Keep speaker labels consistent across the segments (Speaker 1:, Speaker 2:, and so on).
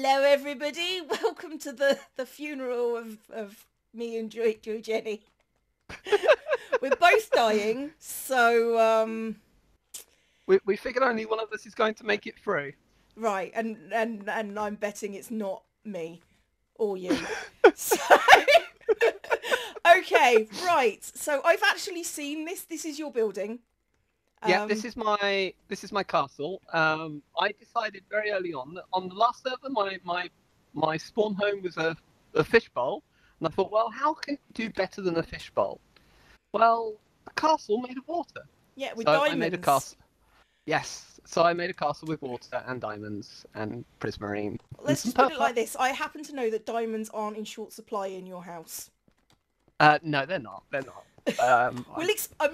Speaker 1: Hello, everybody. Welcome to the funeral of me and JoyJoyJenny. We're both dying, so
Speaker 2: we figured only one of us is going to make it through.
Speaker 1: right, and I'm betting it's not me or you. So okay, right. So I've actually seen this. This is your building.
Speaker 2: Yeah, this is my castle. I decided very early on that on the last server, my spawn home was a fishbowl, and I thought, well, how can you do better than a fishbowl? Well, a castle made of water.
Speaker 1: Yeah, with
Speaker 2: So
Speaker 1: diamonds.
Speaker 2: I made a castle. Yes, so I made a castle with water and diamonds and prismarine.
Speaker 1: Let's just put it like this. I happen to know that diamonds aren't in short supply in your house.
Speaker 2: No, they're not. They're not.
Speaker 1: I'm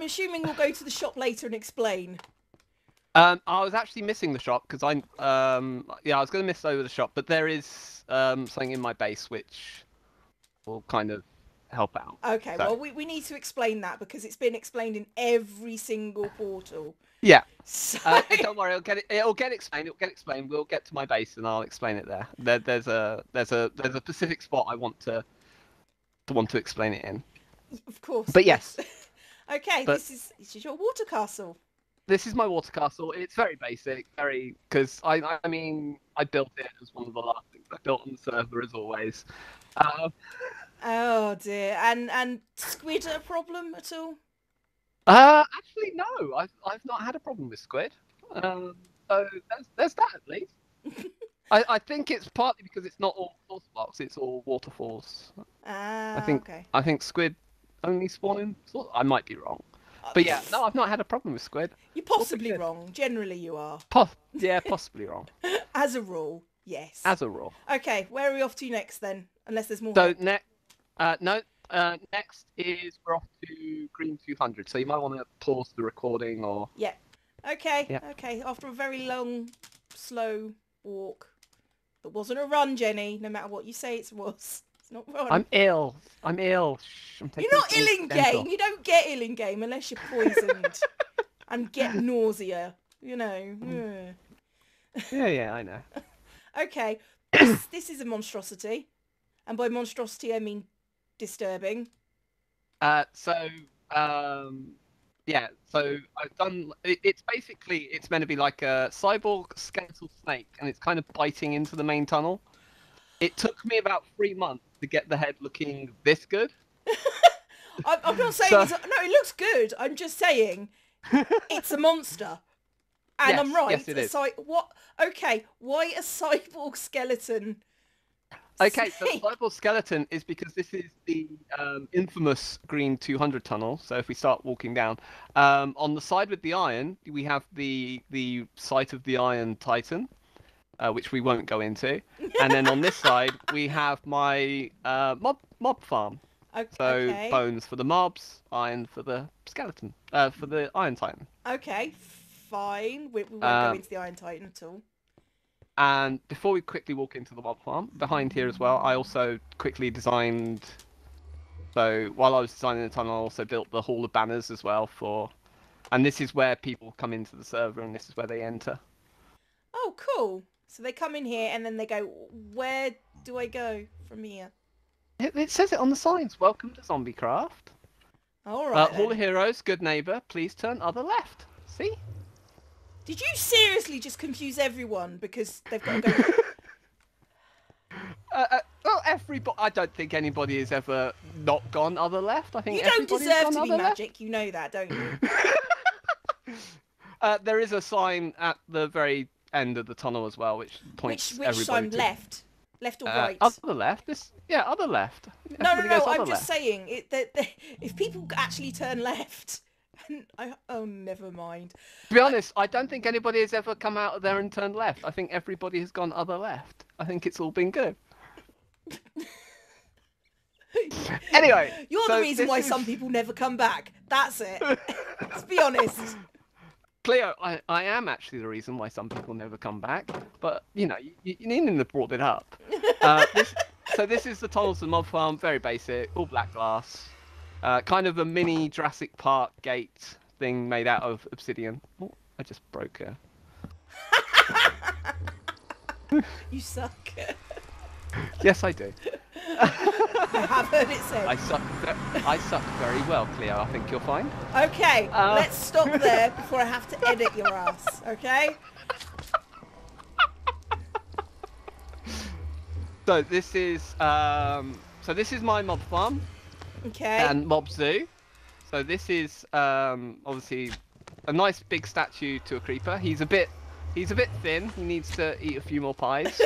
Speaker 1: assuming we'll go to the shop later and explain.
Speaker 2: I was actually missing the shop because I was going to miss over the shop, but there is something in my base which will kind of help out.
Speaker 1: Okay, so. Well, we need to explain that because it's been explained in every single portal.
Speaker 2: Yeah.
Speaker 1: So...
Speaker 2: don't worry, it'll get explained. It'll get explained. We'll get to my base and I'll explain it there. There's a specific spot I want to explain it in.
Speaker 1: Of course.
Speaker 2: But yes.
Speaker 1: Okay, this is your water castle.
Speaker 2: This is my water castle. It's very basic, because I built it as one of the last things I built on the server as always.
Speaker 1: Oh dear, and squid a problem at all?
Speaker 2: Actually no, I've not had a problem with squid. So there's that at least. I think it's partly because it's not all source blocks; it's all waterfalls.
Speaker 1: Okay.
Speaker 2: I think squid only spawn in. I might be wrong, but yeah, no, I've not had a problem with squid.
Speaker 1: You're possibly wrong. Generally, you are.
Speaker 2: Yeah, possibly wrong.
Speaker 1: As a rule, yes.
Speaker 2: As a rule.
Speaker 1: Okay, where are we off to next then? Unless there's more.
Speaker 2: So next is we're off to Green 200. So you might want to pause the recording or.
Speaker 1: Yeah. Okay.
Speaker 2: Yeah.
Speaker 1: Okay. After a very long, slow walk, that wasn't a run, Jenny. No matter what you say, it was. It's not run.
Speaker 2: I'm ill. Shh,
Speaker 1: you're not ill in game. You don't get ill in game unless you're poisoned and get nausea. You know.
Speaker 2: Yeah, I know.
Speaker 1: Okay. This is a monstrosity, and by monstrosity I mean disturbing.
Speaker 2: So I've done. It's meant to be like a cyborg skeletal snake, and it's kind of biting into the main tunnel. It took me about 3 months to get the head looking this good.
Speaker 1: I'm not saying it looks good. I'm just saying it's a monster, and
Speaker 2: yes,
Speaker 1: I'm right.
Speaker 2: Yes, it is.
Speaker 1: What? Okay, why a cyborg skeleton?
Speaker 2: Okay, so the cyborg skeleton is because this is the infamous Green 200 tunnel. So if we start walking down, on the side with the iron, we have the site of the Iron Titan, which we won't go into. And then on this side, we have my mob farm. So bones for the mobs, iron for the skeleton, for the Iron Titan.
Speaker 1: Okay, fine. We won't go into the Iron Titan at all.
Speaker 2: And before we quickly walk into the mob farm, behind here as well, I also quickly designed. So while I was designing the tunnel, I also built the Hall of Banners as well and this is where people come into the server, and this is where they enter.
Speaker 1: Oh, cool. So they come in here and then they go, where do I go from here?
Speaker 2: It says it on the signs. Welcome to ZombieCraft.
Speaker 1: All right.
Speaker 2: Hall of Heroes, good neighbour. Please turn other left. See?
Speaker 1: Did you seriously just confuse everyone because they've got to go?
Speaker 2: Well, everybody. I don't think anybody has ever not gone other left. I think
Speaker 1: you don't deserve to be magic. Left. You know that, don't you?
Speaker 2: There is a sign at the very end of the tunnel as well, which points
Speaker 1: which sign? Left or right?
Speaker 2: Other left. Other left.
Speaker 1: No. I'm just saying if people actually turn left. Never mind.
Speaker 2: To be honest, I don't think anybody has ever come out of there and turned left. I think everybody has gone other left. I think it's all been good. Anyway.
Speaker 1: You're the reason why some people never come back. That's it. Let's be honest.
Speaker 2: Cleo, I am actually the reason why some people never come back. But, you needn't have brought it up. This is the tunnels of the mob farm. Very basic. All black glass. Kind of a mini Jurassic Park gate thing made out of obsidian. Oh, I just broke her.
Speaker 1: You suck.
Speaker 2: Yes, I do.
Speaker 1: I have heard it said.
Speaker 2: I suck very well, Cleo. I think you'll find.
Speaker 1: Okay, let's stop there before I have to edit your ass. Okay.
Speaker 2: So this is my mob farm.
Speaker 1: Okay.
Speaker 2: And mob zoo. So this is obviously a nice big statue to a creeper. He's a bit thin. He needs to eat a few more pies.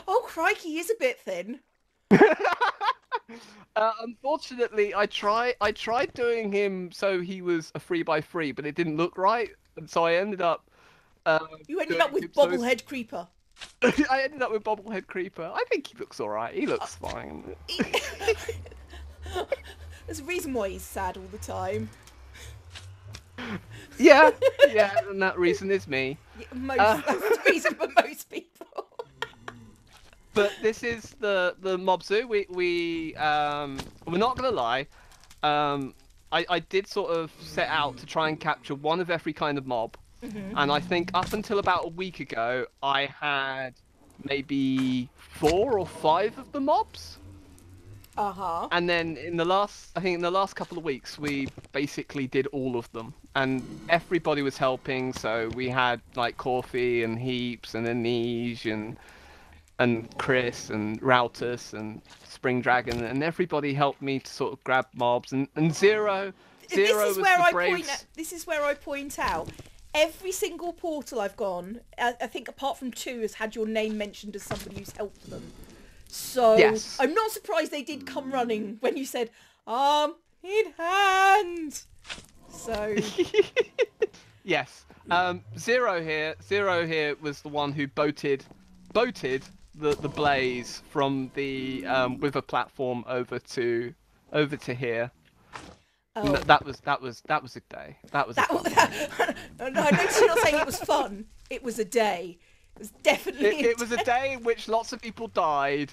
Speaker 1: Oh crikey, he is a bit thin.
Speaker 2: Unfortunately, I tried doing him so he was a 3x3, but it didn't look right, and so I ended up.
Speaker 1: You ended up with bobblehead creeper.
Speaker 2: I ended up with bobblehead creeper. I think he looks alright. He looks fine.
Speaker 1: There's a reason why he's sad all the time.
Speaker 2: Yeah, and that reason is me.
Speaker 1: Yeah, that's the reason for most people.
Speaker 2: But this is the mob zoo. We're not gonna lie. I did sort of set out to try and capture one of every kind of mob. And I think up until about a week ago, I had maybe 4 or 5 of the mobs. And then in the last couple of weeks, we basically did all of them, and everybody was helping. So we had like Coffee and Heaps and Anij and Chris and Routus and Spring Dragon, and everybody helped me to sort of grab mobs. And Zero was the braves.
Speaker 1: This is where I point out. Every single portal I've gone, I think apart from 2, has had your name mentioned as somebody who's helped them. So
Speaker 2: yes.
Speaker 1: I'm not surprised they did come running when you said, arm in hand. So
Speaker 2: yes. Zero here was the one who boated the blaze from the Wither platform over to here.
Speaker 1: oh.
Speaker 2: That was a day. That was.
Speaker 1: No, I noticed you're not saying it was fun. It was a day. It was definitely.
Speaker 2: It was a day in which lots of people died,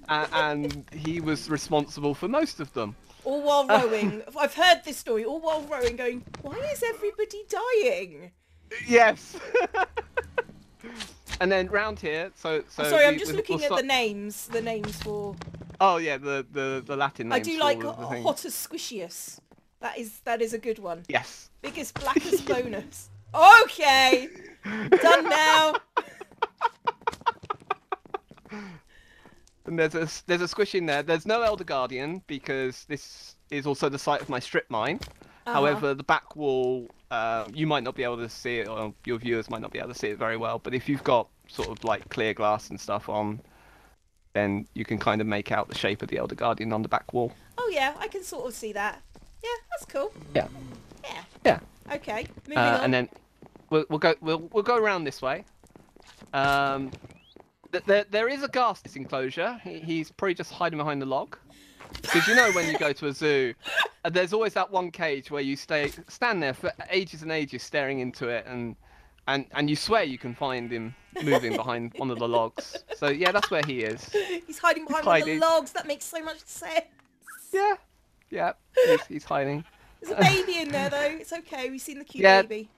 Speaker 2: and he was responsible for most of them.
Speaker 1: All while rowing. I've heard this story. All while rowing, going, why is everybody dying?
Speaker 2: Yes. And then round here, so
Speaker 1: sorry, I'm just looking at the names. The names for.
Speaker 2: Oh yeah, the Latin names.
Speaker 1: I do like Hotus Squishius. That is a good one.
Speaker 2: Yes.
Speaker 1: Biggest, blackest bonus. Okay. Done now.
Speaker 2: And there's a squish in there. There's no Elder Guardian because this is also the site of my strip mine. However, the back wall, you might not be able to see it, or your viewers might not be able to see it very well. But if you've got sort of like clear glass and stuff on, then you can kind of make out the shape of the Elder Guardian on the back wall.
Speaker 1: Oh yeah, I can sort of see that. Yeah, that's cool.
Speaker 2: Yeah.
Speaker 1: Yeah.
Speaker 2: Yeah.
Speaker 1: Okay. Moving on.
Speaker 2: And then we'll go around this way. There is a ghast enclosure. He's probably just hiding behind the log. Because you know when you go to a zoo, there's always that one cage where you stand there for ages and ages staring into it, and you swear you can find him moving behind one of the logs. So yeah, that's where he is.
Speaker 1: He's hiding behind one of the logs. That makes so much sense.
Speaker 2: Yeah, he's hiding.
Speaker 1: There's a baby in there though. It's okay. We've seen the cute baby.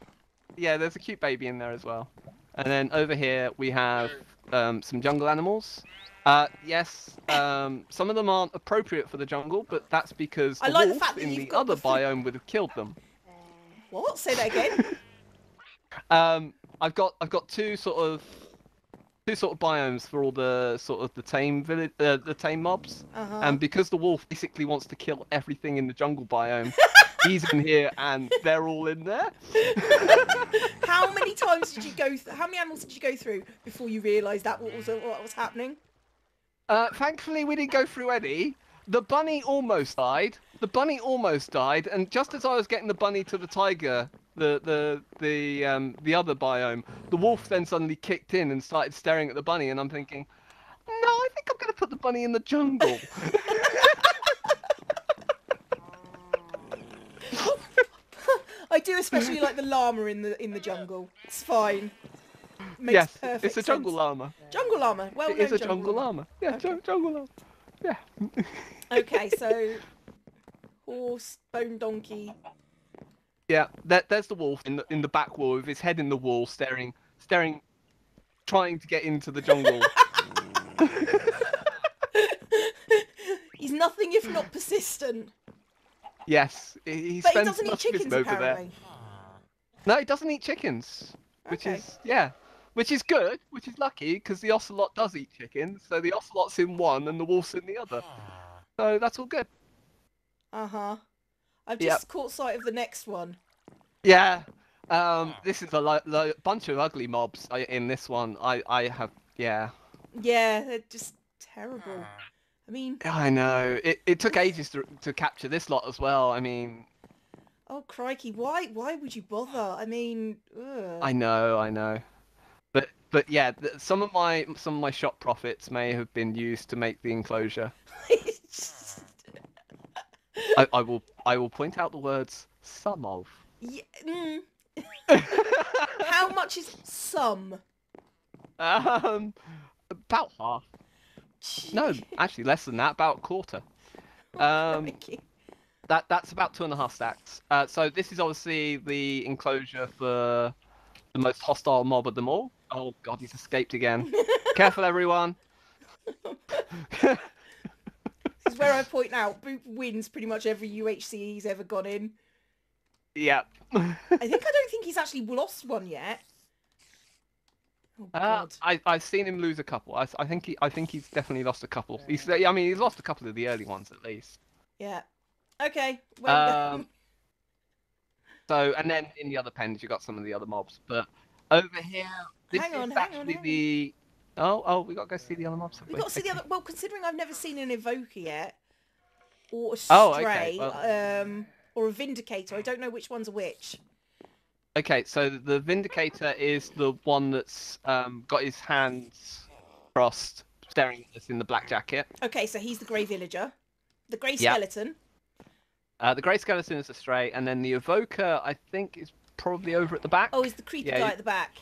Speaker 2: Yeah, there's a cute baby in there as well. And then over here we have some jungle animals. Yes, some of them aren't appropriate for the jungle, but that's because the wolf in the other biome would have killed them.
Speaker 1: What? Say that again.
Speaker 2: I've got two sort of biomes for all the tame mobs, and because the wolf basically wants to kill everything in the jungle biome, he's in here and they're all in there.
Speaker 1: How many times did you go? How many animals did you go through before you realised that what was happening?
Speaker 2: Thankfully, we didn't go through any. The bunny almost died. And just as I was getting the bunny to the tiger, the other biome, the wolf then suddenly kicked in and started staring at the bunny, and I'm thinking, no, I think I'm going to put the bunny in the jungle.
Speaker 1: I do especially like the llama in the jungle. It's fine. Makes perfect
Speaker 2: it's a jungle llama.
Speaker 1: Jungle llama. Well,
Speaker 2: it's a jungle llama. Yeah, okay. Jungle llama. Yeah.
Speaker 1: Okay, so horse, bone donkey.
Speaker 2: Yeah, there's the wolf in the back wall with his head in the wall, staring trying to get into the jungle.
Speaker 1: He's nothing if not persistent.
Speaker 2: Yes, he
Speaker 1: But he
Speaker 2: spends
Speaker 1: doesn't eat
Speaker 2: much of his
Speaker 1: chickens,
Speaker 2: time over there.
Speaker 1: apparently.
Speaker 2: No, he doesn't eat chickens, which
Speaker 1: Okay.
Speaker 2: is which is good, which is lucky because the ocelot does eat chickens. So the ocelot's in one and the wolf's in the other. So that's all good.
Speaker 1: Uh-huh. I've
Speaker 2: Yep.
Speaker 1: just caught sight of the next one.
Speaker 2: Yeah. This is a bunch of ugly mobs in this one. I have
Speaker 1: Yeah, they're just terrible. I mean,
Speaker 2: I know. It took ages to capture this lot as well. I mean,
Speaker 1: oh crikey, why would you bother? I mean, ugh.
Speaker 2: I know. But yeah, some of my shop profits may have been used to make the enclosure. I will point out the words some of.
Speaker 1: Yeah, How much is some?
Speaker 2: About half. No, actually less than that. About a quarter.
Speaker 1: Crikey.
Speaker 2: That's about 2.5 stacks. So this is obviously the enclosure for the most hostile mob of them all. Oh god, he's escaped again. Careful, everyone.
Speaker 1: This is where I point out Boop wins pretty much every UHC he's ever gone in.
Speaker 2: Yep.
Speaker 1: I don't think he's actually lost one yet. Oh god.
Speaker 2: I've seen him lose a couple. I think he's definitely lost a couple. He's lost a couple of the early ones at least.
Speaker 1: Yeah. Okay. Well,
Speaker 2: so and then in the other pens you got some of the other mobs, but over here this
Speaker 1: hang on.
Speaker 2: the oh we got to go see the other mobs.
Speaker 1: We got to see the other. Well, considering I've never seen an evoker yet, or a stray,
Speaker 2: Oh, okay. Well,
Speaker 1: or a vindicator. I don't know which one's which.
Speaker 2: okay, so the Vindicator is the one that's got his hands crossed, staring at us in the black jacket.
Speaker 1: Okay, so he's the grey villager, the grey
Speaker 2: Yeah.
Speaker 1: skeleton.
Speaker 2: The grey skeleton is a stray, and then the evoker I think is probably over at the back.
Speaker 1: Oh, he's the creepy guy at the back.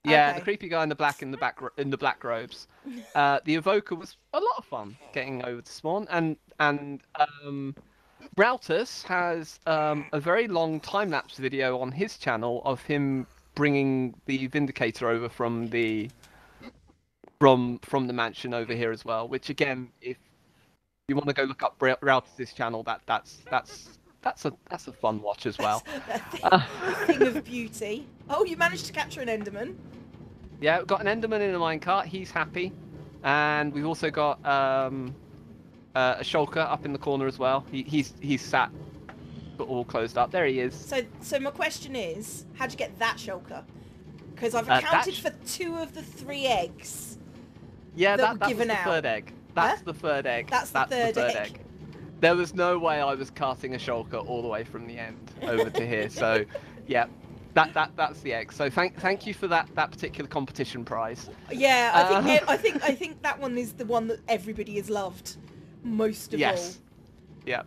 Speaker 2: Yeah,
Speaker 1: Okay.
Speaker 2: the creepy guy in the black robes. The evoker was a lot of fun getting over to spawn, and Routus has a very long time-lapse video on his channel of him bringing the Vindicator over from the mansion over here as well. Which again, if you want to go look up Routus's channel, that's a fun watch as well.
Speaker 1: A thing of beauty. Oh, you managed to capture an Enderman.
Speaker 2: Yeah, we've got an Enderman in a minecart. He's happy, and we've also got a shulker up in the corner as well. He's sat, but all closed up. There he is.
Speaker 1: So my question is, how'd you get that shulker? Because I've accounted for 2 of the 3 eggs.
Speaker 2: Yeah,
Speaker 1: that were
Speaker 2: was
Speaker 1: given
Speaker 2: the
Speaker 1: out.
Speaker 2: third egg. That's
Speaker 1: Huh?
Speaker 2: the third egg.
Speaker 1: That's the third egg.
Speaker 2: There was no way I was carting a shulker all the way from the end over to here. So, yeah, that's the egg. So thank you for that particular competition prize.
Speaker 1: Yeah, I think that one is the one that everybody has loved most of all.
Speaker 2: Yeah.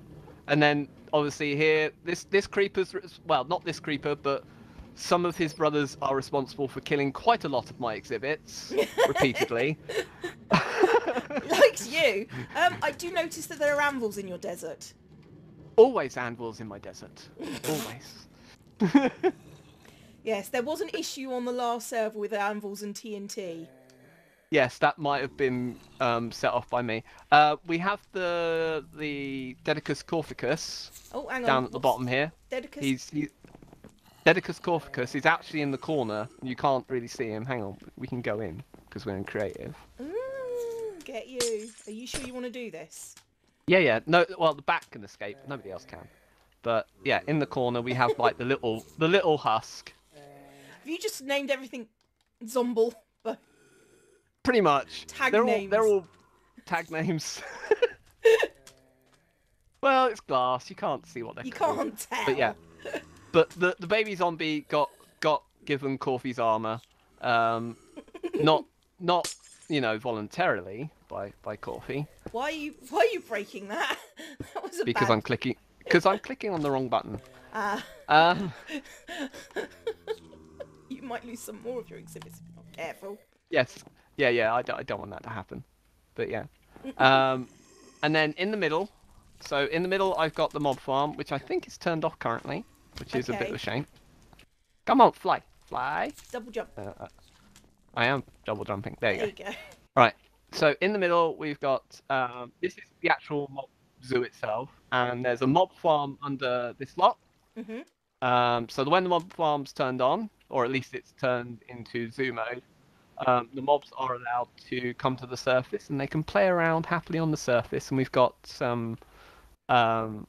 Speaker 2: And then obviously here, this creeper's, well, not this creeper, but some of his brothers are responsible for killing quite a lot of my exhibits repeatedly.
Speaker 1: Likes you. I do notice that there are anvils in your desert.
Speaker 2: Always anvils in my desert. Always.
Speaker 1: Yes, there was an issue on the last server with anvils and TNT.
Speaker 2: Yes, that might have been set off by me. We have the Dedicus Corficus
Speaker 1: Oh, hang on.
Speaker 2: down at the bottom here.
Speaker 1: Dedicus?
Speaker 2: Dedicus Corficus. He's actually in the corner. You can't really see him. Hang on, we can go in because we're in creative.
Speaker 1: Get you. Are you sure you want to do this?
Speaker 2: Yeah. No, well, the bat can escape. Nobody else can. But yeah, in the corner we have like the little husk.
Speaker 1: Have you just named everything Zomble?
Speaker 2: Pretty much.
Speaker 1: Names.
Speaker 2: They're all tag names. Well, it's glass. You can't see what they're called.
Speaker 1: You can't tell.
Speaker 2: But yeah. But the baby zombie got given Corfy's armor. Not voluntarily by Corfy.
Speaker 1: Why are you breaking that? That was a
Speaker 2: Because
Speaker 1: bad...
Speaker 2: I'm clicking on the wrong button.
Speaker 1: You might lose some more of your exhibits if you're not careful.
Speaker 2: Yes. Yeah. I don't want that to happen. But yeah. And then in the middle, I've got the mob farm, which I think is turned off currently, which is a bit of a shame. Come on, fly.
Speaker 1: Double jump.
Speaker 2: I am double jumping. There you
Speaker 1: There
Speaker 2: go.
Speaker 1: you go.
Speaker 2: Right. So in the middle, we've got this is the actual mob zoo itself, and there's a mob farm under this lot. So when the mob farm's turned on, or at least it's turned into zoo mode, the mobs are allowed to come to the surface, and they can play around happily on the surface. And we've got some bouncies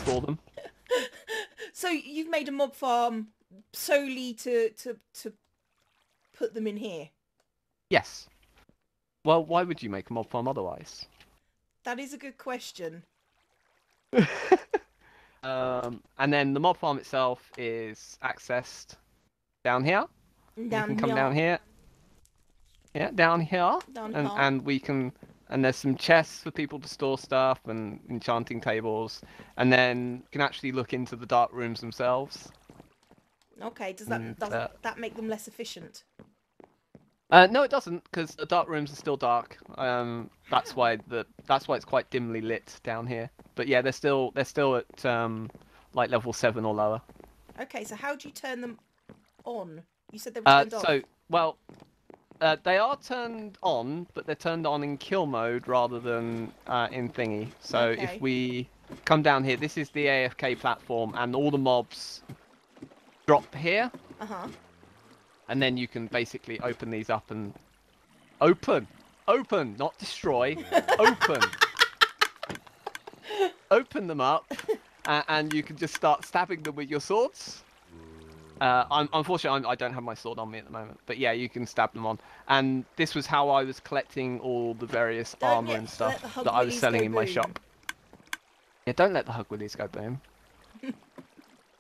Speaker 2: for them.
Speaker 1: So you've made a mob farm solely to put them in here?
Speaker 2: Yes. Well, why would you make a mob farm otherwise?
Speaker 1: That is a good question.
Speaker 2: And then the mob farm itself is accessed down here. You can come down here. Yeah, down here. And we can, and there's some chests for people to store stuff and enchanting tables, and then you can actually look into the dark rooms themselves.
Speaker 1: Okay, does that make them less efficient?
Speaker 2: No, it doesn't, because the dark rooms are still dark. That's why it's quite dimly lit down here. But yeah, they're still at like level 7 or lower. Okay,
Speaker 1: so how do you turn them on? You said they were turned off.
Speaker 2: They are turned on, but they're turned on in kill mode rather than in thingy. So if we come down here, this is the AFK platform, and all the mobs drop here. And then you can basically open these up and open, not destroy, open. Open them up, and you can just start stabbing them with your swords. Unfortunately, I don't have my sword on me at the moment, but yeah, you can stab them on. And this was how I was collecting all the various armor and stuff that I was selling in my shop. Yeah, don't let the hug willies go boom.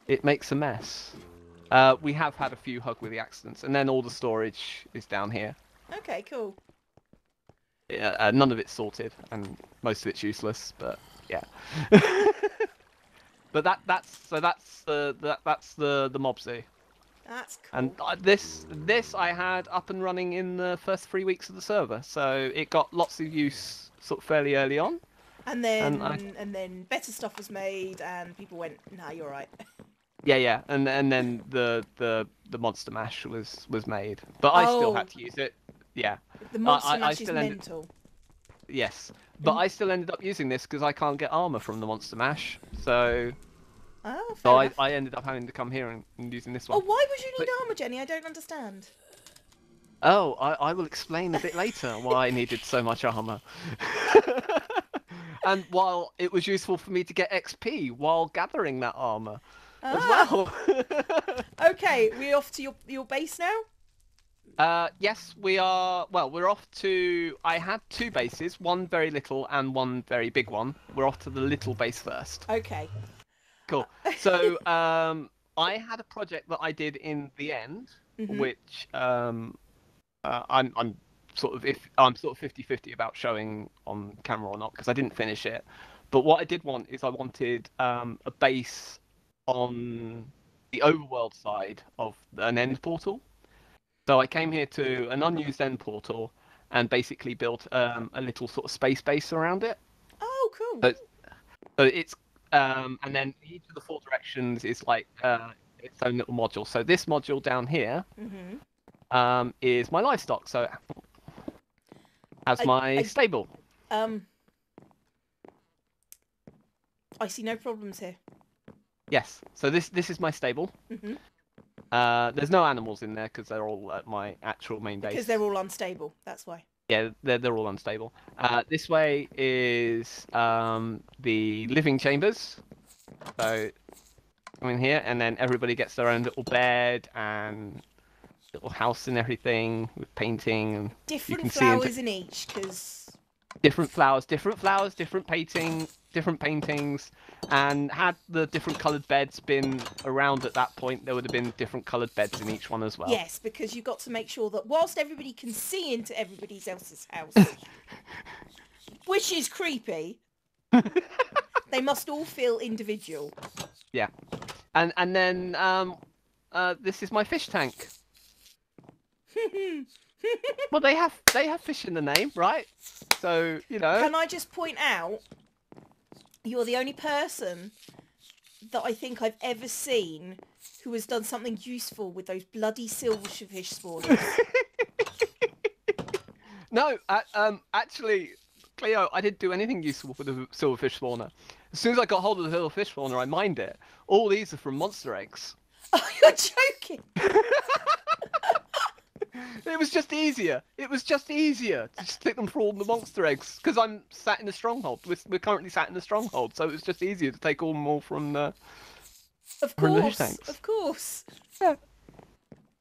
Speaker 2: It makes a mess. We have had a few hug willy accidents, and then all the storage is down here.
Speaker 1: Okay, cool.
Speaker 2: Yeah, none of it's sorted, and most of it's useless, but yeah. But that's the mob zoo.
Speaker 1: That's cool.
Speaker 2: And this I had up and running in the first 3 weeks of the server, so it got lots of use sort of fairly early on.
Speaker 1: And then better stuff was made, and people went, "Nah, you're right."
Speaker 2: Yeah, and then the monster mash was made, but I still had to use it. Yeah,
Speaker 1: the monster mash is mental.
Speaker 2: Yes, but I still ended up using this because I can't get armor from the monster mash, so I ended up having to come here and using this one.
Speaker 1: Oh, why would you need armor, Jenny? I don't understand.
Speaker 2: Oh, I will explain a bit later why I needed so much armor. And while it was useful for me to get XP while gathering that armor. As well.
Speaker 1: Okay, we're off to your base now?
Speaker 2: Yes, we are. Well, we're off to... I had 2 bases, one very little and one very big one. We're off to the little base first.
Speaker 1: Okay.
Speaker 2: Cool. So, I had a project that I did in the end, which I'm sort of 50-50 about showing on camera or not, because I didn't finish it. But what I did want is I wanted a base on the overworld side of an end portal. So I came here to an unused end portal and basically built a little sort of space base around it.
Speaker 1: Oh, cool.
Speaker 2: So it's and then each of the 4 directions is like its own little module. So this module down here is my livestock. So as my stable.
Speaker 1: I see no problems here.
Speaker 2: Yes, so this is my stable. There's no animals in there because they're all at my actual main base.
Speaker 1: Because they're all unstable, that's why.
Speaker 2: Yeah, they're all unstable. This way is the living chambers. So come in here, and then everybody gets their own little bed and little house and everything with painting. And
Speaker 1: different flowers in each, because...
Speaker 2: Different flowers, different paintings, and had the different coloured beds been around at that point, there would have been different coloured beds in each one as well.
Speaker 1: Yes, because you've got to make sure that whilst everybody can see into everybody else's house, which is creepy, they must all feel individual.
Speaker 2: Yeah, and then this is my fish tank. Well, they have fish in the name, right? So, you know.
Speaker 1: Can I just point out, you're the only person that I think I've ever seen who has done something useful with those bloody silverfish spawners.
Speaker 2: No, actually, Cleo, I didn't do anything useful with the silverfish spawner. As soon as I got hold of the silverfish spawner, I mined it. All these are from monster eggs.
Speaker 1: Oh, you're joking!
Speaker 2: It was just easier. It was just easier to just take them for all the monster eggs because I'm sat in a stronghold. We're currently sat in a stronghold, so it was just easier to take all them all from the.
Speaker 1: Of
Speaker 2: from the fish
Speaker 1: course,
Speaker 2: tanks.
Speaker 1: of course.
Speaker 2: Yeah.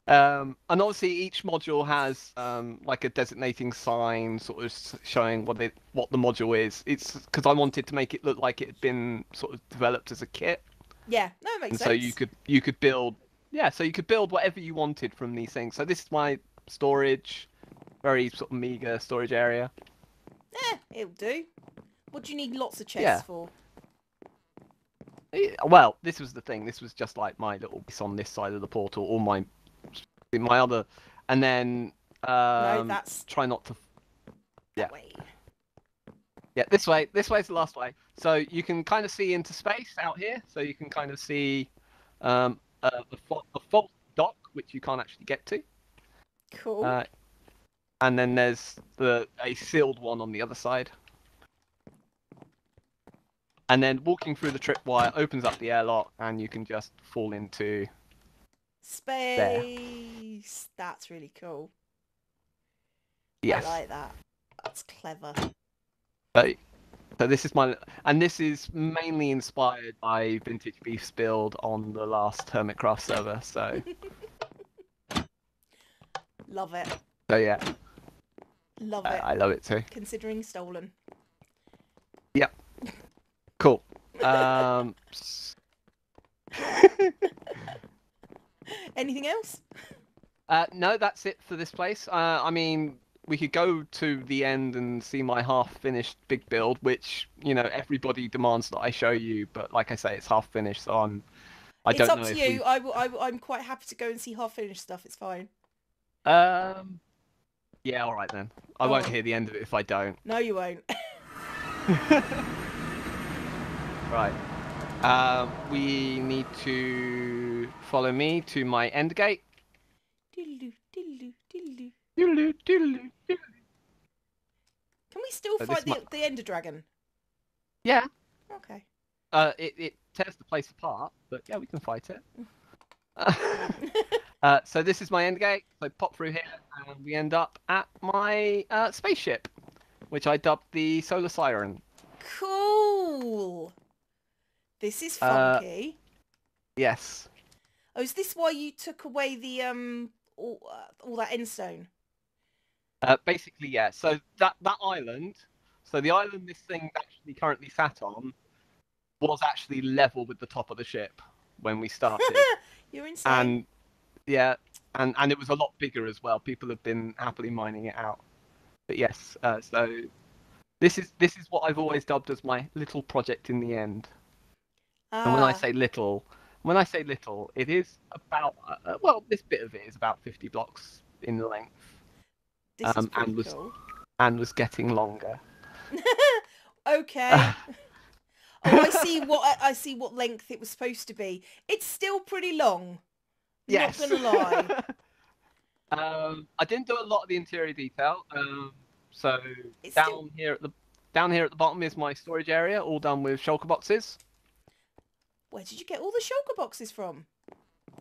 Speaker 2: And obviously each module has like a designating sign, sort of showing what the module is. It's because I wanted to make it look like it had been sort of developed as a kit.
Speaker 1: Yeah, no, it makes
Speaker 2: And
Speaker 1: sense.
Speaker 2: so you could build, yeah, so you could build whatever you wanted from these things. So this is my storage, very sort of meager storage area.
Speaker 1: It'll do. What do you need lots of chests for?
Speaker 2: Well, this was the thing. This was just like my little piece on this side of the portal, or my other, and then
Speaker 1: No, that's
Speaker 2: try not to.
Speaker 1: that way.
Speaker 2: Yeah, this way. This way's the last way. So you can kind of see into space out here. So you can kind of see a false dock, which you can't actually get to.
Speaker 1: Cool.
Speaker 2: And then there's a sealed one on the other side. And then walking through the tripwire opens up the airlock, and you can just fall into
Speaker 1: space.
Speaker 2: There.
Speaker 1: That's really cool.
Speaker 2: Yes.
Speaker 1: I like that. That's clever.
Speaker 2: So this is and this is mainly inspired by Vintage Beef's build on the last Hermitcraft server. So.
Speaker 1: Love it.
Speaker 2: So yeah.
Speaker 1: Love it.
Speaker 2: I love it too.
Speaker 1: Considering stolen.
Speaker 2: Yep. Cool.
Speaker 1: Anything else?
Speaker 2: No, that's it for this place. I mean, we could go to the end and see my half-finished big build, which, you know, everybody demands that I show you. But like I say, it's half-finished, so I don't know if
Speaker 1: it's up to you. I'm quite happy to go and see half-finished stuff. It's fine.
Speaker 2: Yeah, all right then. I won't hear the end of it if I don't.
Speaker 1: No, you won't.
Speaker 2: Right. We need to follow me to my end gate.
Speaker 1: Diddle-doo, diddle-doo, diddle-doo.
Speaker 2: Doodaloo, doodaloo, doodaloo.
Speaker 1: Can we still fight the Ender Dragon?
Speaker 2: Yeah.
Speaker 1: Okay.
Speaker 2: It tears the place apart, but yeah, we can fight it. So this is my end gate. So pop through here, and we end up at my spaceship, which I dubbed the Solar Siren.
Speaker 1: Cool. This is funky.
Speaker 2: Yes.
Speaker 1: Oh, is this why you took away the all that end stone?
Speaker 2: Basically, yeah. So that island, so the island this thing actually currently sat on, was actually level with the top of the ship when we started.
Speaker 1: You're insane.
Speaker 2: And yeah, and it was a lot bigger as well. People have been happily mining it out. But yes, so this is what I've always dubbed as my little project in the end. And when I say little, it is about well, this bit of it is about 50 blocks in length.
Speaker 1: This is pretty cool.
Speaker 2: And was getting longer.
Speaker 1: Okay. Oh, I see what length it was supposed to be. It's still pretty long.
Speaker 2: Yes.
Speaker 1: Not gonna lie.
Speaker 2: I didn't do a lot of the interior detail. So
Speaker 1: It's
Speaker 2: down here at the bottom is my storage area, all done with shulker boxes.
Speaker 1: Where did you get all the shulker boxes from?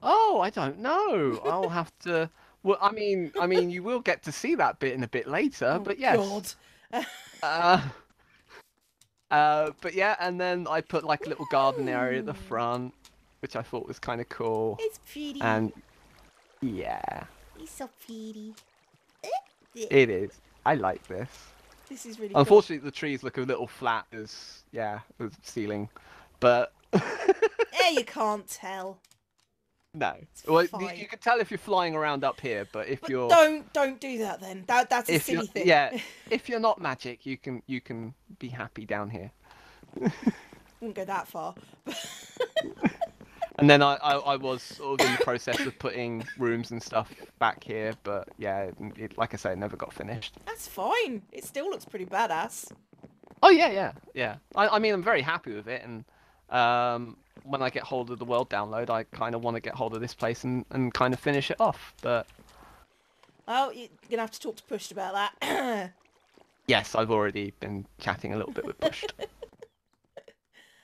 Speaker 2: Oh, I don't know. I'll have to. Well, I mean, you will get to see that bit in a bit later. But yes.
Speaker 1: God.
Speaker 2: But yeah, and then I put like a little garden area at the front, which I thought was kind of cool.
Speaker 1: It's pretty.
Speaker 2: And yeah.
Speaker 1: It's so pretty.
Speaker 2: It is. I like this.
Speaker 1: This is really
Speaker 2: Unfortunately, the trees look a little flat as the ceiling, but.
Speaker 1: Yeah, you can't tell.
Speaker 2: No.
Speaker 1: It's
Speaker 2: Well,
Speaker 1: fine.
Speaker 2: you can tell if you're flying around up here, but if you're
Speaker 1: don't do that then. That's a silly thing.
Speaker 2: Yeah, if you're not magic, you can be happy down here.
Speaker 1: Wouldn't go that far.
Speaker 2: And then I was sort of in the process of putting rooms and stuff back here, but yeah, like I say, it never got finished.
Speaker 1: That's fine. It still looks pretty badass.
Speaker 2: Oh yeah. I mean, I'm very happy with it, and when I get hold of the world download, I kind of want to get hold of this place and kind of finish it off. But
Speaker 1: oh, you're gonna have to talk to Pushed about that.
Speaker 2: yes, I've already been chatting a little bit with Pushed.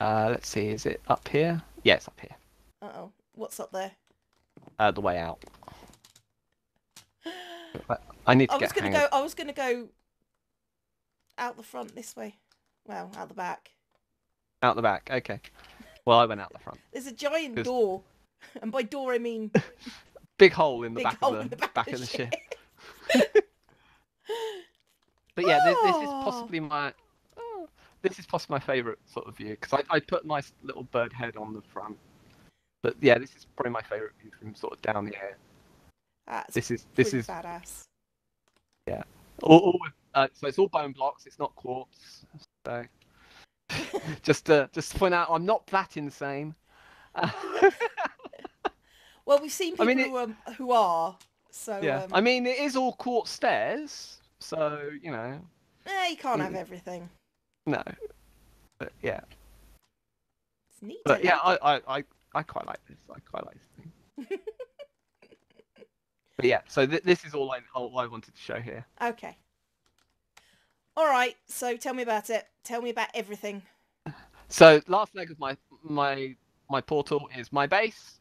Speaker 2: Let's see, is it up here? Yeah, it's up here.
Speaker 1: Uh-oh, what's up there?
Speaker 2: The way out. I need to get hang of...
Speaker 1: I was gonna go out the front this way. Well, out the back.
Speaker 2: Out the back, okay. Well, I went out the front.
Speaker 1: There's a giant door, and by door I mean
Speaker 2: big hole in the
Speaker 1: big
Speaker 2: back
Speaker 1: hole
Speaker 2: of
Speaker 1: in
Speaker 2: the
Speaker 1: the
Speaker 2: back of the ship. But yeah, this is possibly my favourite sort of view because I put a nice little bird head on the front. But yeah, this is probably my favourite view from sort of down here. This is
Speaker 1: badass.
Speaker 2: Yeah. So it's all bone blocks. It's not quartz. So just to point out, I'm not that insane.
Speaker 1: Well, we've seen people who are. So
Speaker 2: yeah. I mean, it is all quartz stairs. So you know.
Speaker 1: You can't have everything.
Speaker 2: No. But yeah.
Speaker 1: It's neat.
Speaker 2: But yeah, I quite like this. I quite like this thing. But yeah, so this is all I wanted to show here.
Speaker 1: Okay. All right. So tell me about it. Tell me about everything.
Speaker 2: So last leg of my portal is my base.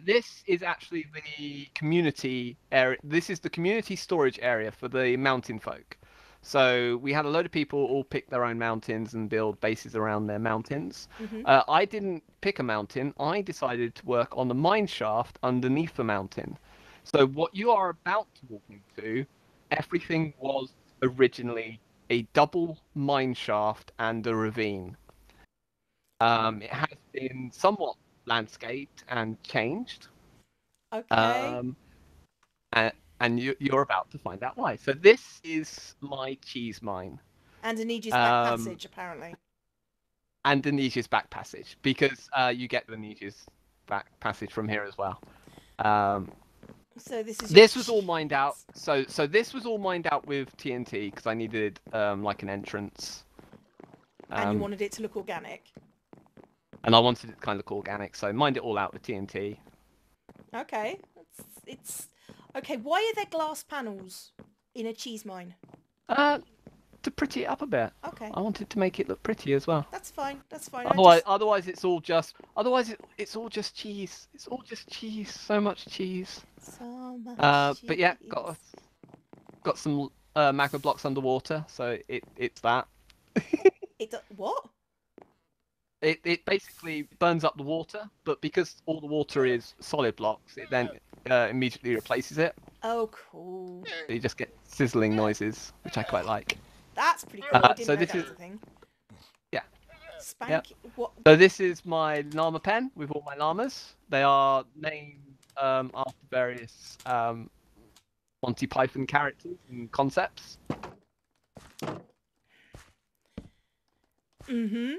Speaker 2: This is actually the community area. This is the community storage area for the mountain folk. So we had a load of people all pick their own mountains and build bases around their mountains.
Speaker 1: Mm-hmm.
Speaker 2: I didn't pick a mountain. I decided to work on the mine shaft underneath the mountain. So what you are about to walk into, everything was originally a double mine shaft and a ravine. It has been somewhat landscaped and changed.
Speaker 1: Okay.
Speaker 2: And you're about to find out why. So this is my cheese mine.
Speaker 1: And Anij's back passage, apparently.
Speaker 2: And Anij's back passage, because you get the Anij's back passage from here as well.
Speaker 1: So
Speaker 2: this was all mined out. So this was all mined out with TNT because I needed like an entrance.
Speaker 1: And you wanted it to look organic.
Speaker 2: And I wanted it to kind of look organic, so mined it all out with TNT.
Speaker 1: Okay, it's okay. Why are there glass panels in a cheese mine?
Speaker 2: To pretty it up a bit.
Speaker 1: Okay.
Speaker 2: I wanted to make it look pretty as well.
Speaker 1: That's fine. That's fine.
Speaker 2: Otherwise it's all just cheese. It's all just cheese. So much cheese.
Speaker 1: So much cheese.
Speaker 2: But yeah, got some magma blocks underwater, so it's that.
Speaker 1: What?
Speaker 2: It basically burns up the water, but because all the water is solid blocks, it then immediately replaces it.
Speaker 1: Oh, cool.
Speaker 2: So you just get sizzling noises, which I quite like.
Speaker 1: That's pretty cool. I didn't know that was a thing.
Speaker 2: Yeah.
Speaker 1: Spanky.
Speaker 2: Yep.
Speaker 1: What?
Speaker 2: So this is my llama pen with all my llamas. They are named after various Monty Python characters and concepts.
Speaker 1: Mm-hmm.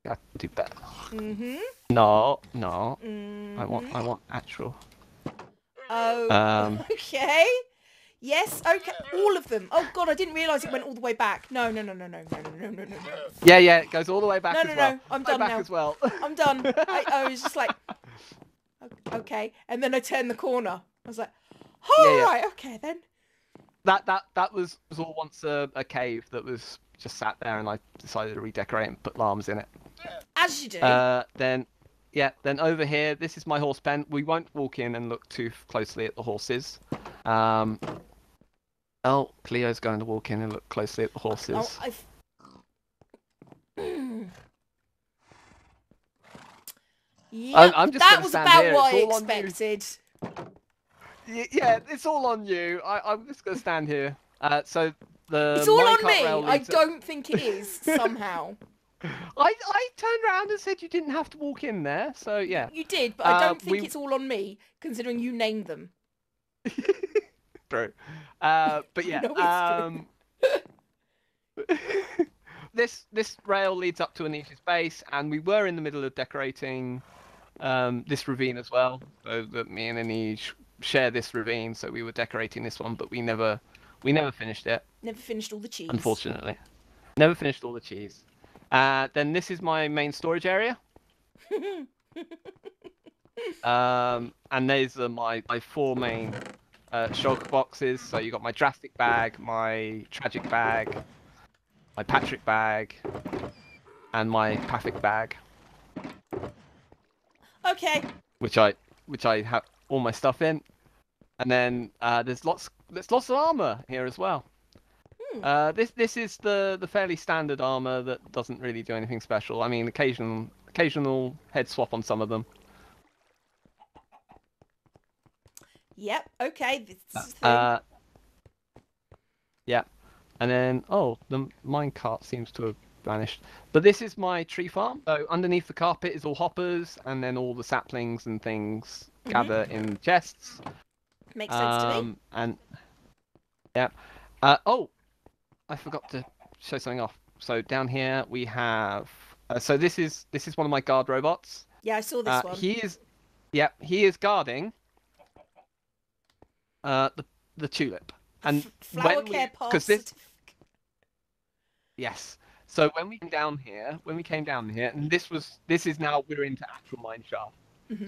Speaker 2: I can do better.
Speaker 1: Mm-hmm.
Speaker 2: No.
Speaker 1: Mm-hmm.
Speaker 2: I want actual.
Speaker 1: Oh. Okay. Yes. Okay. All of them. Oh God, I didn't realise it went all the way back. No.
Speaker 2: Yeah. It goes all the way back.
Speaker 1: No. I'm done now.
Speaker 2: As well.
Speaker 1: I'm done. I was just like, okay, and then I turned the corner. I was like, right, okay then.
Speaker 2: That was all once a cave that was just sat there, and I decided to redecorate and put llamas in it.
Speaker 1: As you do.
Speaker 2: Then over here, this is my horse pen. We won't walk in and look too closely at the horses. Cleo's going to walk in and look closely at the horses.
Speaker 1: Yep,
Speaker 2: I'm just
Speaker 1: that was about
Speaker 2: here.
Speaker 1: what I expected.
Speaker 2: Yeah, it's all on you. I'm just going to stand here. So
Speaker 1: it's all on me. I don't think it is somehow.
Speaker 2: I turned around and said you didn't have to walk in there. So yeah.
Speaker 1: You did, but I don't think it's all on me, considering you named them.
Speaker 2: True. But yeah.
Speaker 1: No,
Speaker 2: This rail leads up to Anita's base, and we were in the middle of decorating this ravine as well. So that me and Anita share this ravine, so we were decorating this one, but we never finished it.
Speaker 1: Never finished all the cheese.
Speaker 2: Unfortunately, never finished all the cheese. Then this is my main storage area. And these are my 4 main shulker boxes. So you got my drastic bag, my tragic bag, my Patrick bag, and my Pathic bag.
Speaker 1: Okay.
Speaker 2: Which I have all my stuff in. And then there's lots of armor here as well. This is the fairly standard armor that doesn't really do anything special. I mean, occasional head swap on some of them.
Speaker 1: Yep. Okay. This is the thing.
Speaker 2: Yeah. And then the minecart seems to have vanished. But this is my tree farm. So underneath the carpet is all hoppers, and then all the saplings and things gather in chests.
Speaker 1: Makes sense to me.
Speaker 2: And yeah. I forgot to show something off. So down here we have. So this is one of my guard robots.
Speaker 1: Yeah, I saw this one.
Speaker 2: He is guarding the tulip. And
Speaker 1: flower care pass.
Speaker 2: Yes. So when we came down here, and this is now we're into actual mine shaft.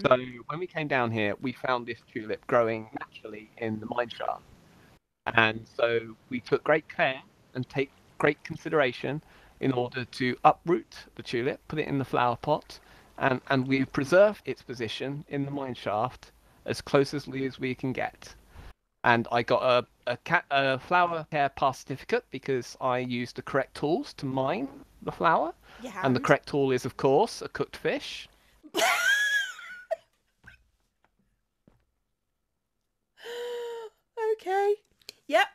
Speaker 2: So when we came down here, we found this tulip growing naturally in the mine shaft, and so we took great care and take great consideration in order to uproot the tulip, put it in the flower pot, and we've preserved its position in the mine shaft as closely as we can get. And I got a flower care pass certificate because I used the correct tools to mine the flower. And the correct tool is, of course, a cooked fish.
Speaker 1: Okay. Yep.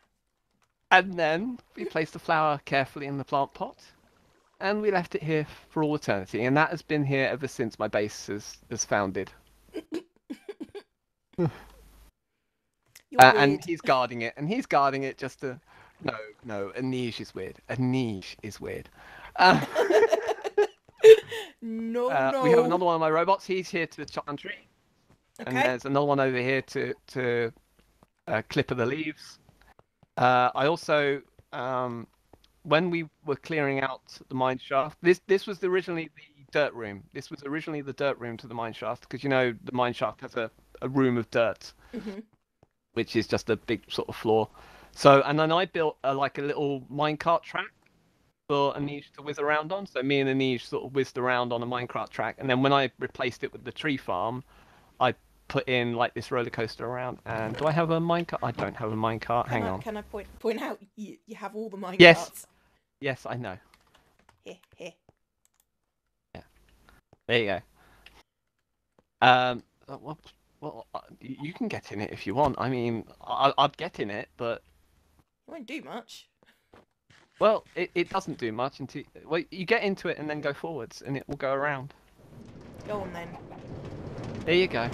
Speaker 2: And then we placed the flower carefully in the plant pot, and we left it here for all eternity. And that has been here ever since my base has founded. And he's guarding it, just to... No, a niche is weird. A niche is weird.
Speaker 1: No.
Speaker 2: We have another one of my robots. He's here to chop down trees. Okay. And there's another one over here to clipper the leaves. I also, when we were clearing out the mine shaft, this was originally the dirt room. This was originally the dirt room to the mine shaft, because the mine shaft has a room of dirt. Which is just a big sort of floor. So, and then I built a little minecart track for Anish to whiz around on. So me and Anish sort of whizzed around on a minecart track. And then when I replaced it with the tree farm, I put in this roller coaster around. And do I have a minecart? I don't have a minecart. Hang on.
Speaker 1: Can I point out you have all the minecarts?
Speaker 2: Yes, I know.
Speaker 1: Here.
Speaker 2: Yeah. There you go. Well, you can get in it if you want. I mean, I'd get in it, but...
Speaker 1: It won't do much.
Speaker 2: Well, it doesn't do much until... Well, you get into it and then go forwards, and it will go around.
Speaker 1: Go on, then.
Speaker 2: There you go.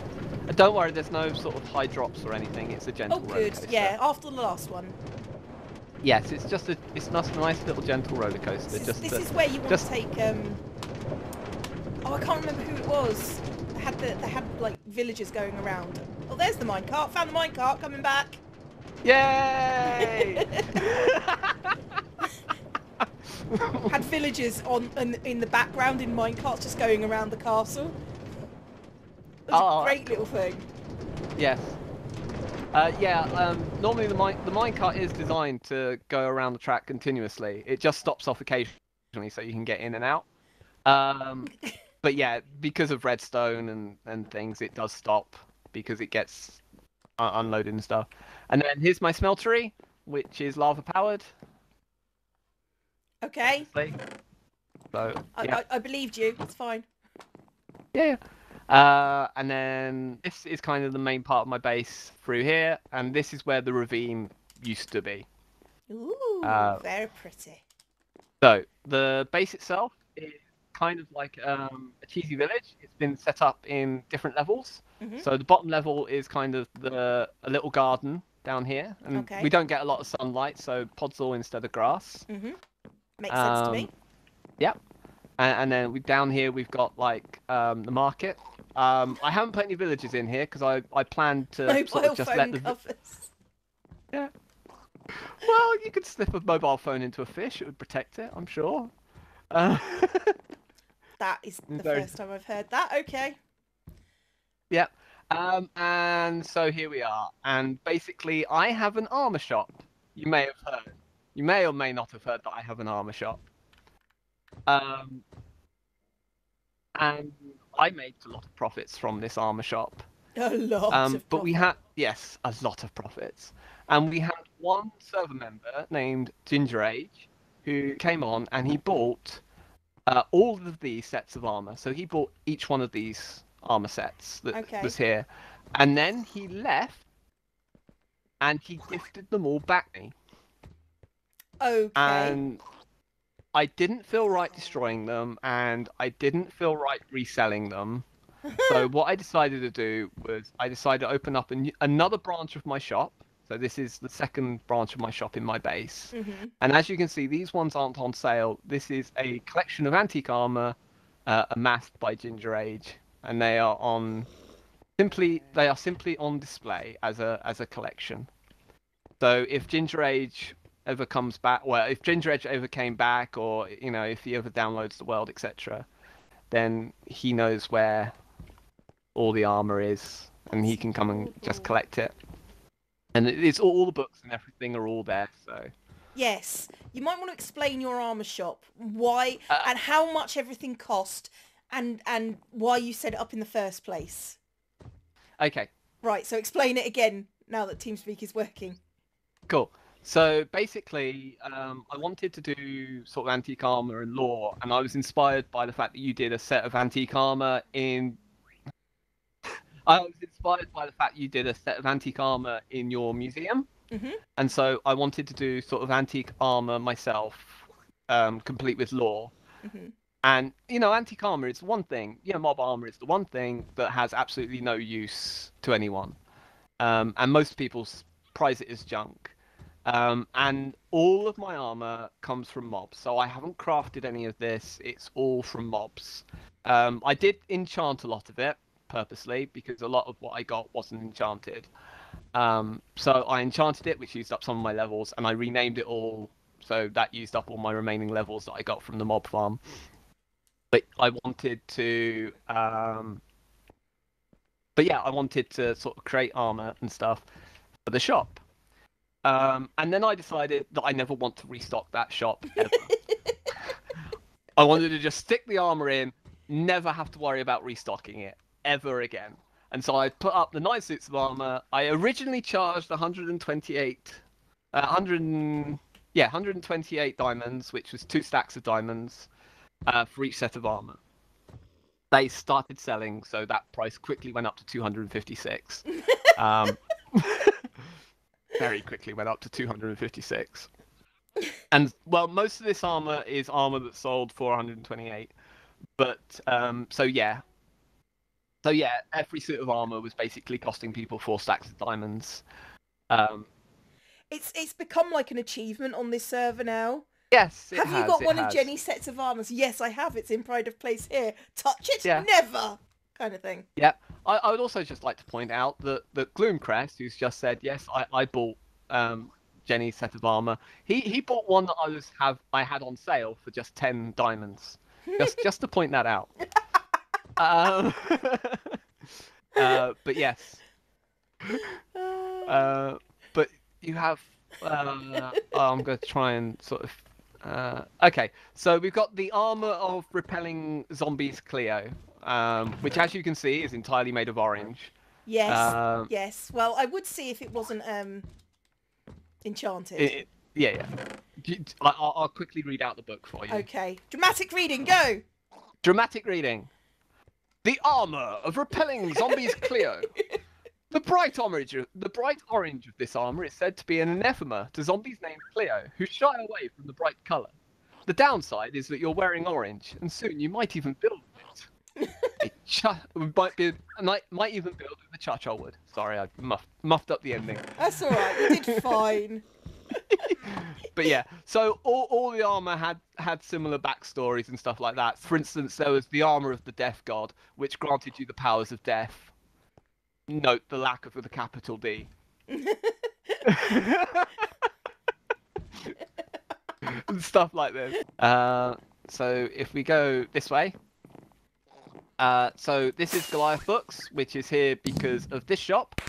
Speaker 2: Don't worry, there's no sort of high drops or anything. It's a gentle roller coaster.
Speaker 1: Yeah, after the last one.
Speaker 2: Yes, it's just a nice little gentle roller coaster.
Speaker 1: This is where you want to take... Oh, I can't remember who it was. They had villagers going around. Oh, there's the minecart. Found the minecart. Coming back.
Speaker 2: Yay!
Speaker 1: Had villagers in the background in minecarts just going around the castle. It was a great little thing.
Speaker 2: Yes. Normally the minecart is designed to go around the track continuously. It just stops off occasionally so you can get in and out. But yeah, because of redstone and things, it does stop because it gets unloaded and stuff. And then here's my smeltery, which is lava powered.
Speaker 1: Okay.
Speaker 2: So yeah.
Speaker 1: I believed you. It's fine.
Speaker 2: Yeah. And then this is kind of the main part of my base through here, and this is where the ravine used to be.
Speaker 1: Ooh, very pretty.
Speaker 2: So the base itself is kind of like a cheesy village. It's been set up in different levels. So the bottom level is kind of a little garden down here, and we don't get a lot of sunlight, so podzol instead of grass.
Speaker 1: Makes sense to me.
Speaker 2: Yep. And then down here we've got the market. I haven't put any villagers in here because I plan to sort of just let the
Speaker 1: covers.
Speaker 2: Yeah. Well, you could slip a mobile phone into a fish; it would protect it, I'm sure.
Speaker 1: That is the first time I've heard that. Okay.
Speaker 2: Yep. And so here we are. And basically, I have an armor shop. You may have heard. You may or may not have heard that I have an armor shop. Um, and I made a lot of profits from this armor shop.
Speaker 1: A lot of
Speaker 2: But we
Speaker 1: profit.
Speaker 2: had, yes, a lot of profits. And we had one server member named Ginger Age who came on and he bought all of these sets of armor. So he bought each one of these armor sets that
Speaker 1: Okay.
Speaker 2: was here. And then he left and he gifted them all back to me.
Speaker 1: Okay.
Speaker 2: And I didn't feel right destroying them and I didn't feel right reselling them. So what I decided to do was I decided to open up another branch of my shop. So this is the second branch of my shop in my base. And as you can see, these ones aren't on sale. This is a collection of antique armor amassed by Ginger Age, and they are simply on display as a collection. So if Ginger Age ever comes back, well, if Ginger Age ever came back, or if he ever downloads the world, etc., then he knows where all the armor is, and he can come and just collect it. And it's all the books and everything are all there. So
Speaker 1: Yes, you might want to explain your armor shop, why and how much everything cost, and why you set it up in the first place.
Speaker 2: Okay.
Speaker 1: Right, so explain it again now that TeamSpeak is working.
Speaker 2: Cool. So basically, I wanted to do sort of antique armor and lore, and I was inspired by the fact that you did a set of antique armor in. I was inspired by the fact you did a set of antique armor in your museum, and so I wanted to do sort of antique armor myself, complete with lore. And antique armor is one thing. Mob armor is the one thing that has absolutely no use to anyone, and most people prize it as junk. And all of my armor comes from mobs, so I haven't crafted any of this. It's all from mobs. I did enchant a lot of it purposely because a lot of what I got wasn't enchanted. So I enchanted it, which used up some of my levels, and I renamed it all, so that used up all my remaining levels that I got from the mob farm. But I wanted to, I wanted to sort of create armor and stuff for the shop. And then I decided that I never want to restock that shop ever. I wanted to just stick the armor in, never have to worry about restocking it ever again. And so I put up the 9 suits of armor. I originally charged 128 diamonds, which was 2 stacks of diamonds for each set of armor. They started selling, so that price quickly went up to 256. Very quickly went up to 256. And well, most of this armor is armor that sold for 128. But so yeah, every suit of armor was basically costing people 4 stacks of diamonds.
Speaker 1: It's become like an achievement on this server now.
Speaker 2: Yes,
Speaker 1: have you got one of Jenny's sets of armors? Yes, I have. It's in Pride of Place here. Touch it, never, kind of thing.
Speaker 2: Yeah. I would also just like to point out that Gloomcrest, who's just said yes, I bought Jenny's set of armor. He bought one that I had on sale for just 10 diamonds. Just to point that out. But yes. But you have. I'm going to try and sort of. Okay, so we've got the armor of repelling zombies Cleo, which, as you can see, is entirely made of orange.
Speaker 1: Yes. Yes. Well, I would see if it wasn't enchanted.
Speaker 2: Yeah. I'll quickly read out the book for you.
Speaker 1: Okay. Dramatic reading, go!
Speaker 2: Dramatic reading. The armor of repelling zombies Cleo. The bright orange of this armor is said to be an anathema to zombies named Cleo, who shy away from the bright color. The downside is that you're wearing orange, and soon you might even build with it. Might even build with the cha-cha wood. Sorry, I muffed up the ending.
Speaker 1: That's all right. You did fine.
Speaker 2: But yeah, so all the armor had similar backstories and stuff like that. For instance, there was the armor of the Death God, which granted you the powers of death. Note the lack of the capital D. And stuff like this. So if we go this way, So this is Goliath Books, which is here because of this shop.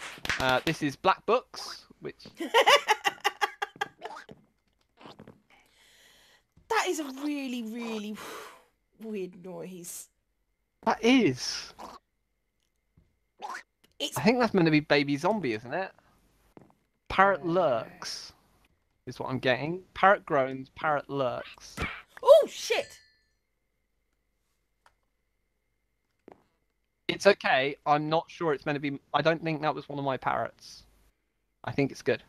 Speaker 2: This is Black Books, which...
Speaker 1: That is a really, really weird noise.
Speaker 2: That is. I think that's meant to be Baby Zombie, isn't it? Parrot lurks is what I'm getting. Parrot groans, parrot lurks.
Speaker 1: Oh, shit!
Speaker 2: It's okay. I'm not sure it's meant to be... I don't think that was one of my parrots. I think it's good.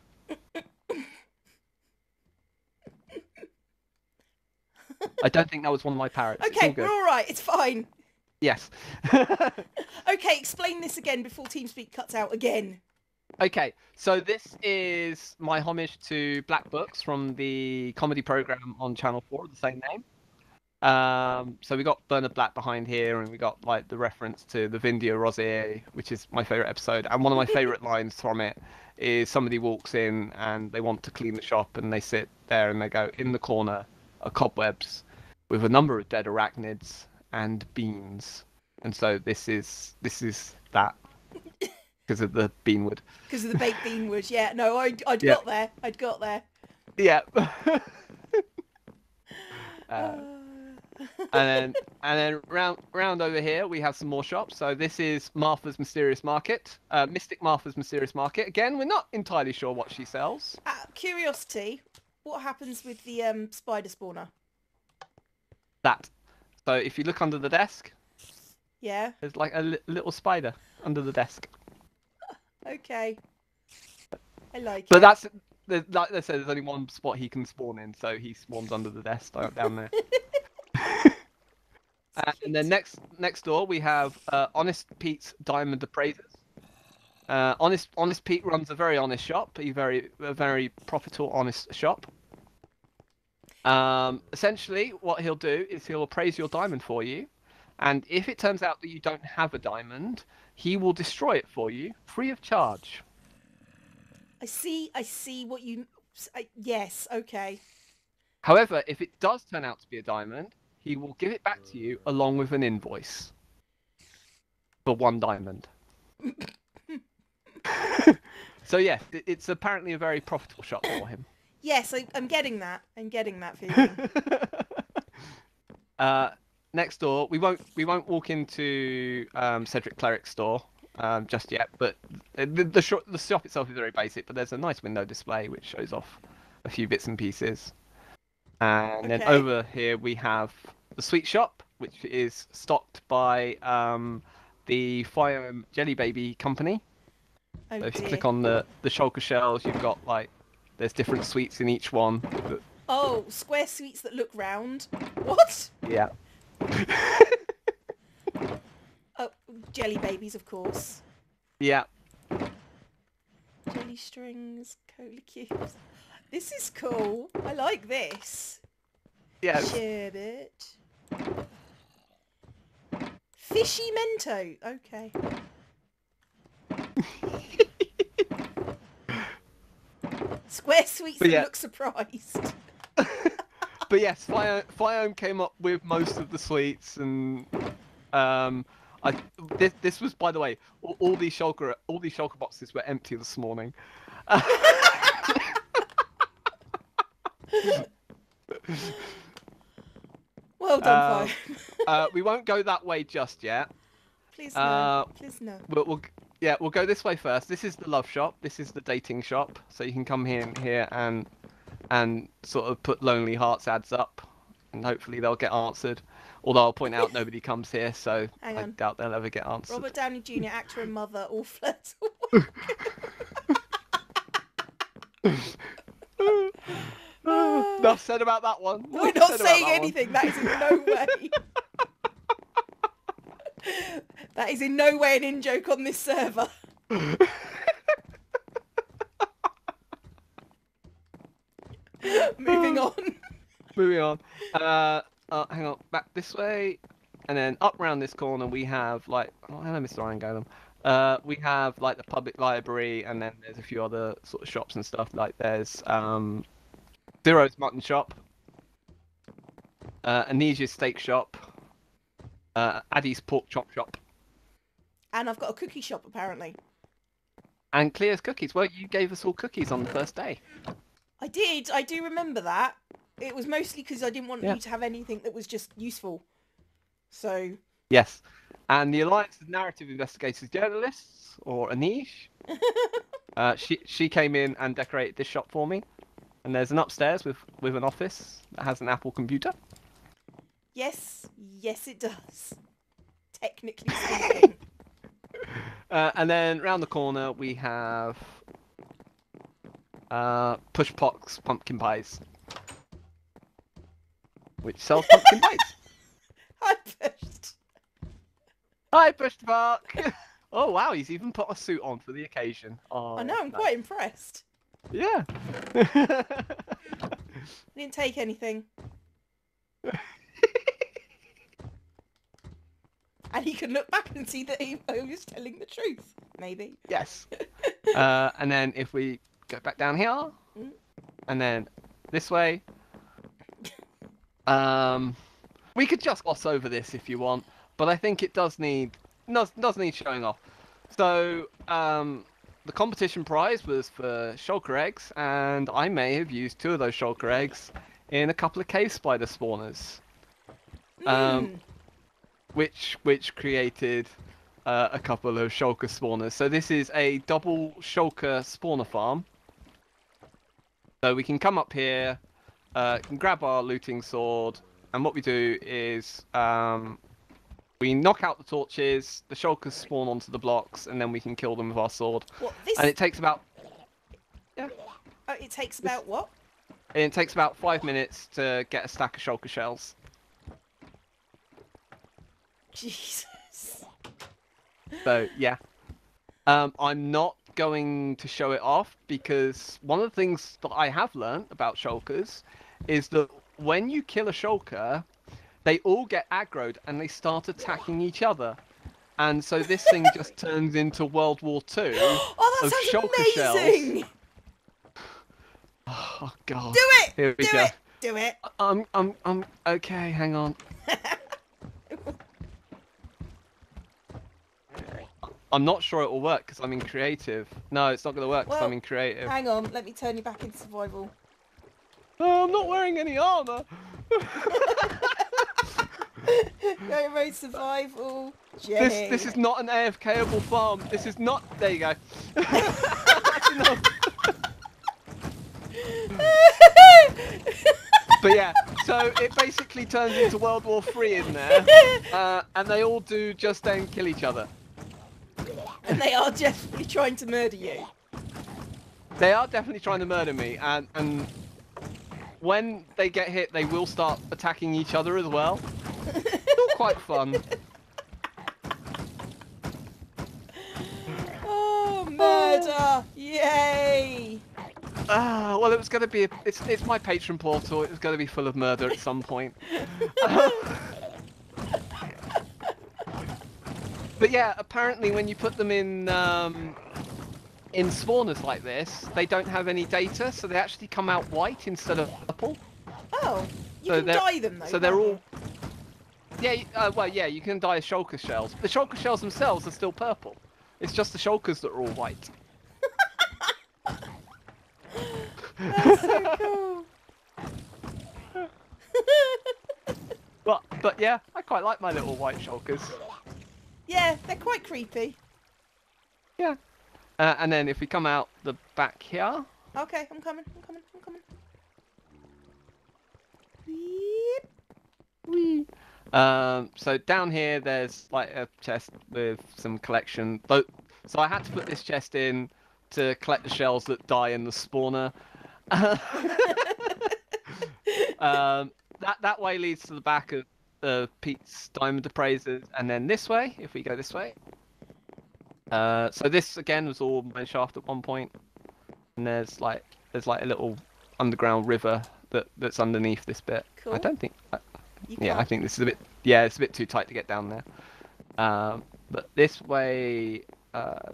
Speaker 2: I don't think that was one of my parrots.
Speaker 1: Okay, we're all right. It's fine.
Speaker 2: Yes.
Speaker 1: Okay, explain this again before TeamSpeak cuts out again.
Speaker 2: Okay, so this is my homage to Black Books from the comedy program on Channel 4 of the same name. So we got Bernard Black behind here, and we got like the reference to the Vindio Rosier, which is my favorite episode. And one of my favorite lines from it is somebody walks in and they want to clean the shop, and they sit there and they go, "In the corner are cobwebs with a number of dead arachnids and beans." And so this is that because of the beanwood. Because
Speaker 1: of the baked beanwood, yeah. No, I'd got there. I'd got there.
Speaker 2: Yeah. and then round over here we have some more shops. So this is Martha's Mysterious Market, Mystic Martha's Mysterious Market. Again, we're not entirely sure what she sells.
Speaker 1: Curiosity, what happens with the spider spawner?
Speaker 2: That. So if you look under the desk,
Speaker 1: yeah,
Speaker 2: there's like a little spider under the desk.
Speaker 1: Okay, I like
Speaker 2: but
Speaker 1: it.
Speaker 2: That's like they said, there's only one spot he can spawn in, so he spawns under the desk down there. And then next door we have Honest Pete's Diamond Appraisers. Honest Pete runs a very honest shop, a very profitable, honest shop. Essentially, what he'll do is he'll appraise your diamond for you, and if it turns out that you don't have a diamond, he will destroy it for you free of charge.
Speaker 1: I see what you... yes, okay.
Speaker 2: However, if it does turn out to be a diamond, he will give it back to you along with an invoice for 1 diamond. So yes, it's apparently a very profitable shop for him.
Speaker 1: Yes, I'm getting that. I'm getting that feeling.
Speaker 2: Next door, we won't walk into Cedric Cleric's store just yet, but the shop itself is very basic. But there's a nice window display which shows off a few bits and pieces. And then over here we have the sweet shop, which is stocked by the Firearm Jelly Baby company.
Speaker 1: Oh,
Speaker 2: so if you click on the shulker shells, you've got like there's different sweets in each one.
Speaker 1: Oh, square sweets that look round. What?
Speaker 2: Yeah.
Speaker 1: Oh, jelly babies, of course.
Speaker 2: Yeah.
Speaker 1: Jelly strings, cola cubes. This is cool. I like this.
Speaker 2: Yeah.
Speaker 1: Sherbet. Fishy Mento. Okay. Square sweets that look surprised.
Speaker 2: But yes, Fiome came up with most of the sweets, and this was, by the way, all these shulker boxes were empty this morning.
Speaker 1: Well done, Fiome.
Speaker 2: We won't go that way just yet.
Speaker 1: Please no. Please no.
Speaker 2: We'll go this way first. This is the love shop. This is the dating shop. So you can come here and sort of put lonely hearts ads up, and hopefully they'll get answered. Although I'll point out nobody comes here, so I doubt they'll ever get answered.
Speaker 1: Robert Downey Jr., actor and mother, all flirts.
Speaker 2: Enough said about that one.
Speaker 1: We're not saying anything. That is in no way. That is in no way an in-joke on this server. Moving on.
Speaker 2: Moving on. Hang on. Back this way. And then up round this corner we have like... Oh, hello, Mr. Iron Golem. We have like the public library, and then there's a few other sort of shops and stuff. Like there's Zero's Mutton Shop. Anesia's Steak Shop. Addie's pork chop shop.
Speaker 1: And I've got a cookie shop, apparently.
Speaker 2: And Clear's cookies. Well, you gave us all cookies on the first day.
Speaker 1: I did. I do remember that. It was mostly because I didn't want
Speaker 2: Yeah.
Speaker 1: you to have anything that was just useful. So...
Speaker 2: Yes. And the Alliance of Narrative Investigators Journalists, or Anish, she came in and decorated this shop for me. And there's an upstairs with an office that has an Apple computer.
Speaker 1: Yes. Yes, it does. Technically speaking.
Speaker 2: And then round the corner we have Push Pox Pumpkin Pies, which sells pumpkin pies.
Speaker 1: I pushed.
Speaker 2: Hi, Push Park. Oh wow, he's even put a suit on for the occasion. Oh,
Speaker 1: I know, I'm
Speaker 2: nice.
Speaker 1: quite impressed.
Speaker 2: Yeah.
Speaker 1: I didn't take anything. And he can look back and see that I was telling the truth. Maybe.
Speaker 2: Yes. And then if we go back down here, and then this way, we could just gloss over this if you want, but I think it does need showing off. So the competition prize was for shulker eggs, and I may have used 2 of those shulker eggs in a couple of cave spider spawners, which created a couple of shulker spawners. So this is a double shulker spawner farm. So we can come up here, can grab our looting sword, and what we do is we knock out the torches, the shulkers spawn onto the blocks, and then we can kill them with our sword.
Speaker 1: What, this...
Speaker 2: And it takes about... Yeah.
Speaker 1: Oh, it takes about what?
Speaker 2: It takes about 5 minutes to get a stack of shulker shells.
Speaker 1: Jesus.
Speaker 2: So, yeah. I'm not going to show it off because one of the things that I have learned about shulkers is that when you kill a shulker, they all get aggroed and they start attacking each other. And so this thing just turns into World War II
Speaker 1: Oh, that
Speaker 2: of
Speaker 1: sounds
Speaker 2: shulker
Speaker 1: amazing!
Speaker 2: shells. Oh god.
Speaker 1: Do it!
Speaker 2: Here we
Speaker 1: Do
Speaker 2: go.
Speaker 1: it! Do it!
Speaker 2: Okay, hang on. I'm not sure it will work because I'm in creative. No, it's not going to work because
Speaker 1: Well,
Speaker 2: I'm in creative.
Speaker 1: Hang on, let me turn you back into survival.
Speaker 2: Oh, I'm not wearing any armor.
Speaker 1: Go road survival, Jenny.
Speaker 2: This is not an AFKable farm. This is not. There you go. That's enough. But yeah, so it basically turns into World War III in there, and they all do just then kill each other.
Speaker 1: And they are definitely trying to murder you.
Speaker 2: They are definitely trying to murder me, and when they get hit, they will start attacking each other as well. Still quite fun.
Speaker 1: Oh, murder! Yay!
Speaker 2: Well, it was going to be. It's my Patron portal. It was going to be full of murder at some point. But yeah, apparently when you put them in spawners like this, they don't have any data, so they actually come out white instead of purple.
Speaker 1: Oh, you
Speaker 2: So
Speaker 1: can dye them though.
Speaker 2: So they're
Speaker 1: can't
Speaker 2: all. Yeah, well, yeah, you can dye shulker shells. The shulker shells themselves are still purple. It's just the shulkers that are all white.
Speaker 1: That's so cool.
Speaker 2: But yeah, I quite like my little white shulkers.
Speaker 1: Yeah, they're quite creepy.
Speaker 2: Yeah. And then if we come out the back here.
Speaker 1: Okay, I'm coming.
Speaker 2: Whee. So down here there's like a chest with some collection. So I had to put this chest in to collect the shells that die in the spawner. That way leads to the back of Pete's Diamond Appraisers, and then this way, if we go this way. So this again was all mine shaft at one point, and there's like a little underground river that's underneath this bit.
Speaker 1: Cool.
Speaker 2: I don't think.
Speaker 1: Yeah,
Speaker 2: I think this is a bit. Yeah, it's a bit too tight to get down there. But this way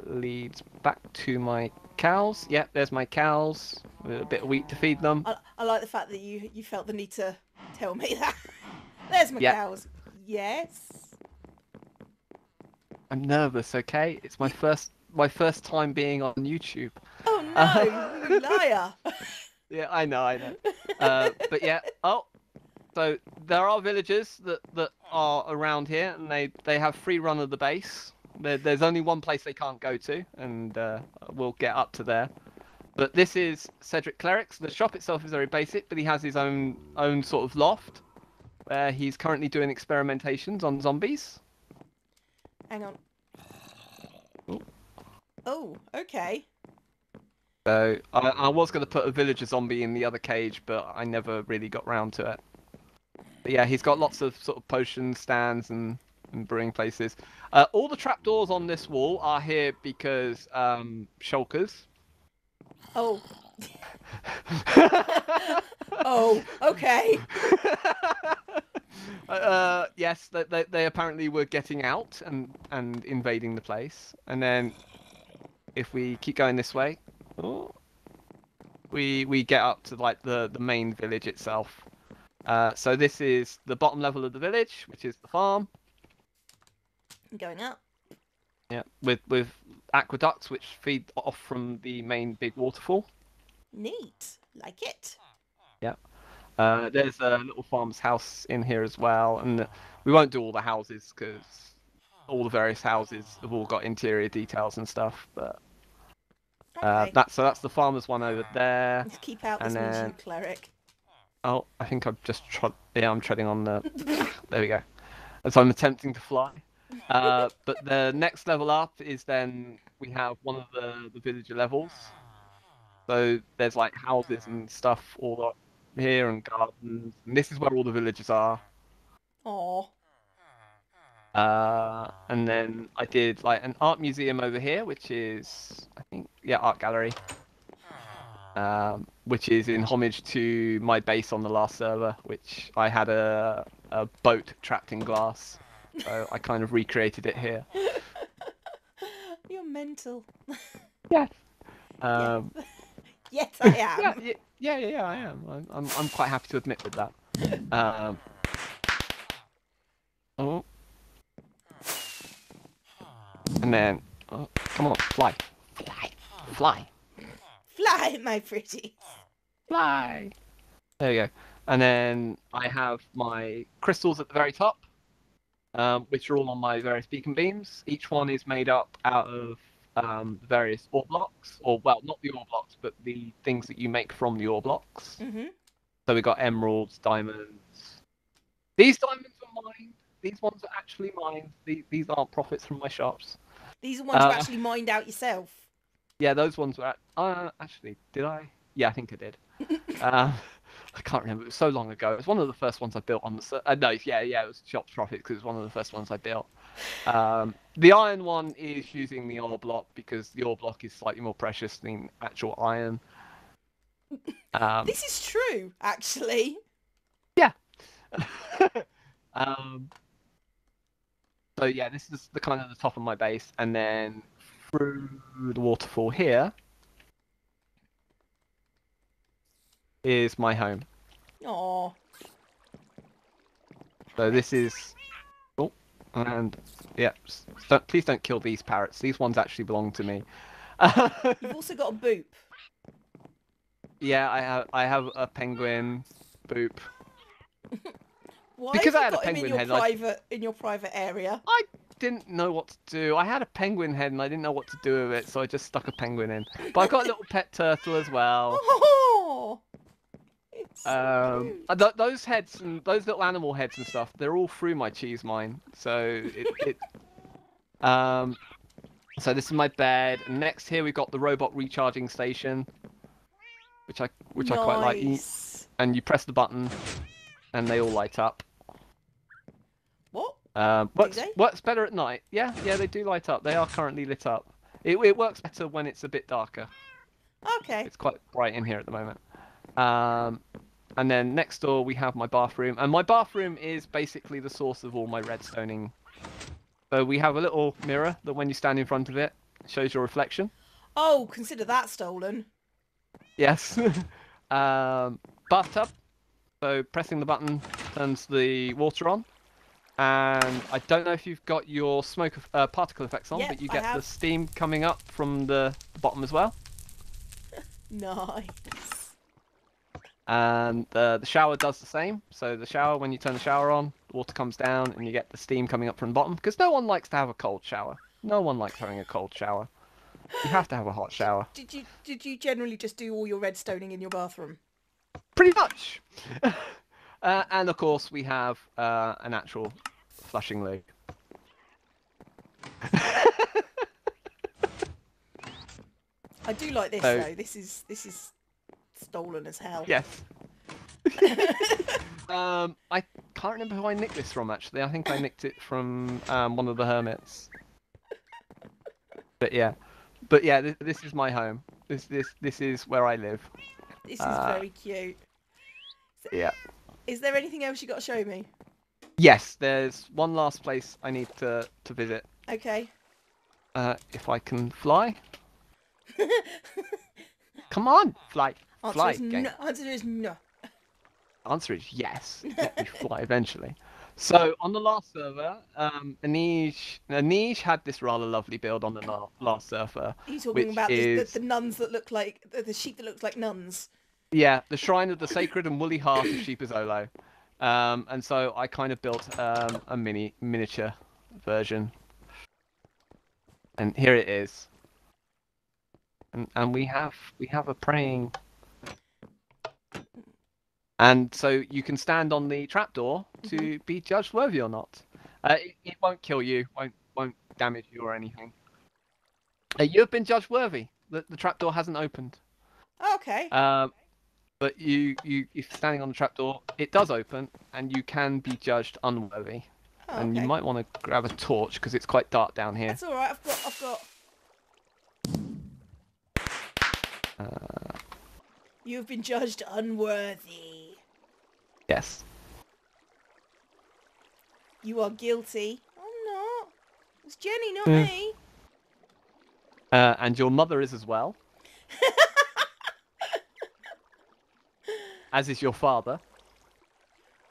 Speaker 2: leads back to my cows. Yeah, there's my cows with a bit of wheat to feed them.
Speaker 1: I like the fact that you felt the need to tell me that. There's my cows. Yes.
Speaker 2: I'm nervous. Okay, it's my first time being on YouTube.
Speaker 1: Oh no, you liar.
Speaker 2: Yeah, I know, I know. But yeah. Oh, so there are villagers that are around here, and they have free run of the base. There's only one place they can't go to, and we'll get up to there. But this is Cedric Clerics. The shop itself is very basic, but he has his own sort of loft where he's currently doing experimentations on zombies.
Speaker 1: Hang on.
Speaker 2: Ooh.
Speaker 1: Oh, okay.
Speaker 2: So I was going to put a villager zombie in the other cage, but I never really got round to it. But yeah, he's got lots of sort of potion stands and brewing places. All the trapdoors on this wall are here because shulkers.
Speaker 1: Oh. Oh, okay.
Speaker 2: Yes, they apparently were getting out and invading the place. And then if we keep going this way, we get up to like the main village itself. So this is the bottom level of the village, which is the farm.
Speaker 1: I'm going up.
Speaker 2: Yeah, with aqueducts which feed off from the main big waterfall.
Speaker 1: Neat. Like it.
Speaker 2: Yeah. There's a little farmer's house in here as well, and we won't do all the houses because all the various houses have all got interior details and stuff. But
Speaker 1: Okay.
Speaker 2: that's the farmer's one over there.
Speaker 1: Let's keep out this
Speaker 2: and then...
Speaker 1: mutant cleric.
Speaker 2: Oh, I think I've just I'm treading on the. There we go. And so I'm attempting to fly. But the next level up is then we have one of the villager levels. So there's like houses and stuff all up here and gardens. And this is where all the villagers are.
Speaker 1: Aww.
Speaker 2: And then I did like an art museum over here, which is, I think, yeah, art gallery. Which is in homage to my base on the last server, which I had a boat trapped in glass. So I kind of recreated it here.
Speaker 1: You're mental.
Speaker 2: Yeah.
Speaker 1: Yes, I am.
Speaker 2: Yeah, I am. I'm quite happy to admit with that. Oh. And then, come on, fly. Fly,
Speaker 1: my pretty.
Speaker 2: fly. There we go. And then I have my crystals at the very top, which are all on my various beacon beams. Each one is made up out of various ore blocks, or well, not the ore blocks, but the things that you make from the ore blocks.
Speaker 1: Mm-hmm.
Speaker 2: So we got emeralds, diamonds. These diamonds are mined. These ones are actually mined. These aren't profits from my shops.
Speaker 1: These are ones you actually mined out yourself.
Speaker 2: Yeah, those ones were actually. Did I? Yeah, I think I did. I can't remember. It was so long ago. It was one of the first ones I built on the. No, yeah, it was shop's profit because it was one of the first ones I built. The iron one is using the ore block because the ore block is slightly more precious than actual iron.
Speaker 1: This is true, actually.
Speaker 2: Yeah. So yeah, this is the kind of the top of my base, and then through the waterfall here is my home.
Speaker 1: Aww.
Speaker 2: So this is, and yeah, please don't kill these parrots. These ones actually belong to me.
Speaker 1: You've also got a boop.
Speaker 2: Yeah, I have a penguin boop.
Speaker 1: Why
Speaker 2: Because
Speaker 1: have
Speaker 2: I
Speaker 1: you
Speaker 2: had a
Speaker 1: got him
Speaker 2: penguin head.
Speaker 1: in your private area?
Speaker 2: I didn't know what to do. I had a penguin head and I didn't know what to do with it, so I just stuck a penguin in. But I've got a little pet turtle as well.
Speaker 1: Oh, it's so cute.
Speaker 2: Those heads and those little animal heads and stuff, they're all through my cheese mine. So so this is my bed. And next here we've got the robot recharging station, which I quite like. And you press the button, and they all light up.
Speaker 1: What?
Speaker 2: Works better at night. Yeah, they do light up. They are currently lit up. It works better when it's a bit darker.
Speaker 1: Okay.
Speaker 2: It's quite bright in here at the moment. And then next door we have my bathroom, and my bathroom is basically the source of all my redstoning. So we have a little mirror that when you stand in front of it, shows your reflection.
Speaker 1: Oh, consider that stolen.
Speaker 2: Yes. Bathtub. So pressing the button turns the water on. and I don't know if you've got your smoke particle effects on,
Speaker 1: Yep,
Speaker 2: but you
Speaker 1: I
Speaker 2: get the
Speaker 1: have.
Speaker 2: steam coming up from the bottom as well.
Speaker 1: Nice.
Speaker 2: And the shower does the same. So the shower, when you turn the shower on, the water comes down and you get the steam coming up from the bottom. Because no one likes to have a cold shower. No one likes having a cold shower. You have to have a hot shower.
Speaker 1: Did you generally just do all your redstoning in your bathroom?
Speaker 2: Pretty much. And of course we have an actual flushing loo.
Speaker 1: I do like this though. This is stolen as hell.
Speaker 2: Yes. I can't remember who I nicked this from actually. I think I nicked it from one of the hermits. But yeah, this is my home. This is where I live.
Speaker 1: This is very cute.
Speaker 2: Yeah.
Speaker 1: Is there anything else you got to show me?
Speaker 2: Yes, there's one last place I need to visit.
Speaker 1: Okay.
Speaker 2: If I can fly. Come on, fly. Fly.
Speaker 1: Answer is no.
Speaker 2: Answer is yes. Let me fly eventually. So on the last server, Anish had this rather lovely build on the last server.
Speaker 1: Are you talking about the nuns that look like the sheep that look like nuns?
Speaker 2: Yeah, the shrine of the sacred and woolly heart of Sheep Azolo. And so I kind of built a miniature version, and here it is. And we have a praying. And so you can stand on the trapdoor to be judged worthy or not. It won't kill you, won't damage you or anything. You have been judged worthy. The trapdoor hasn't opened.
Speaker 1: Okay.
Speaker 2: But if you're standing on the trapdoor, it does open, and you can be judged unworthy.
Speaker 1: Oh,
Speaker 2: and
Speaker 1: okay.
Speaker 2: you might want to grab a torch because it's quite dark down here.
Speaker 1: That's all right. I've got. You've been judged unworthy.
Speaker 2: Yes.
Speaker 1: You are guilty. I'm not. It's Jenny, not me.
Speaker 2: And your mother is as well. As is your father.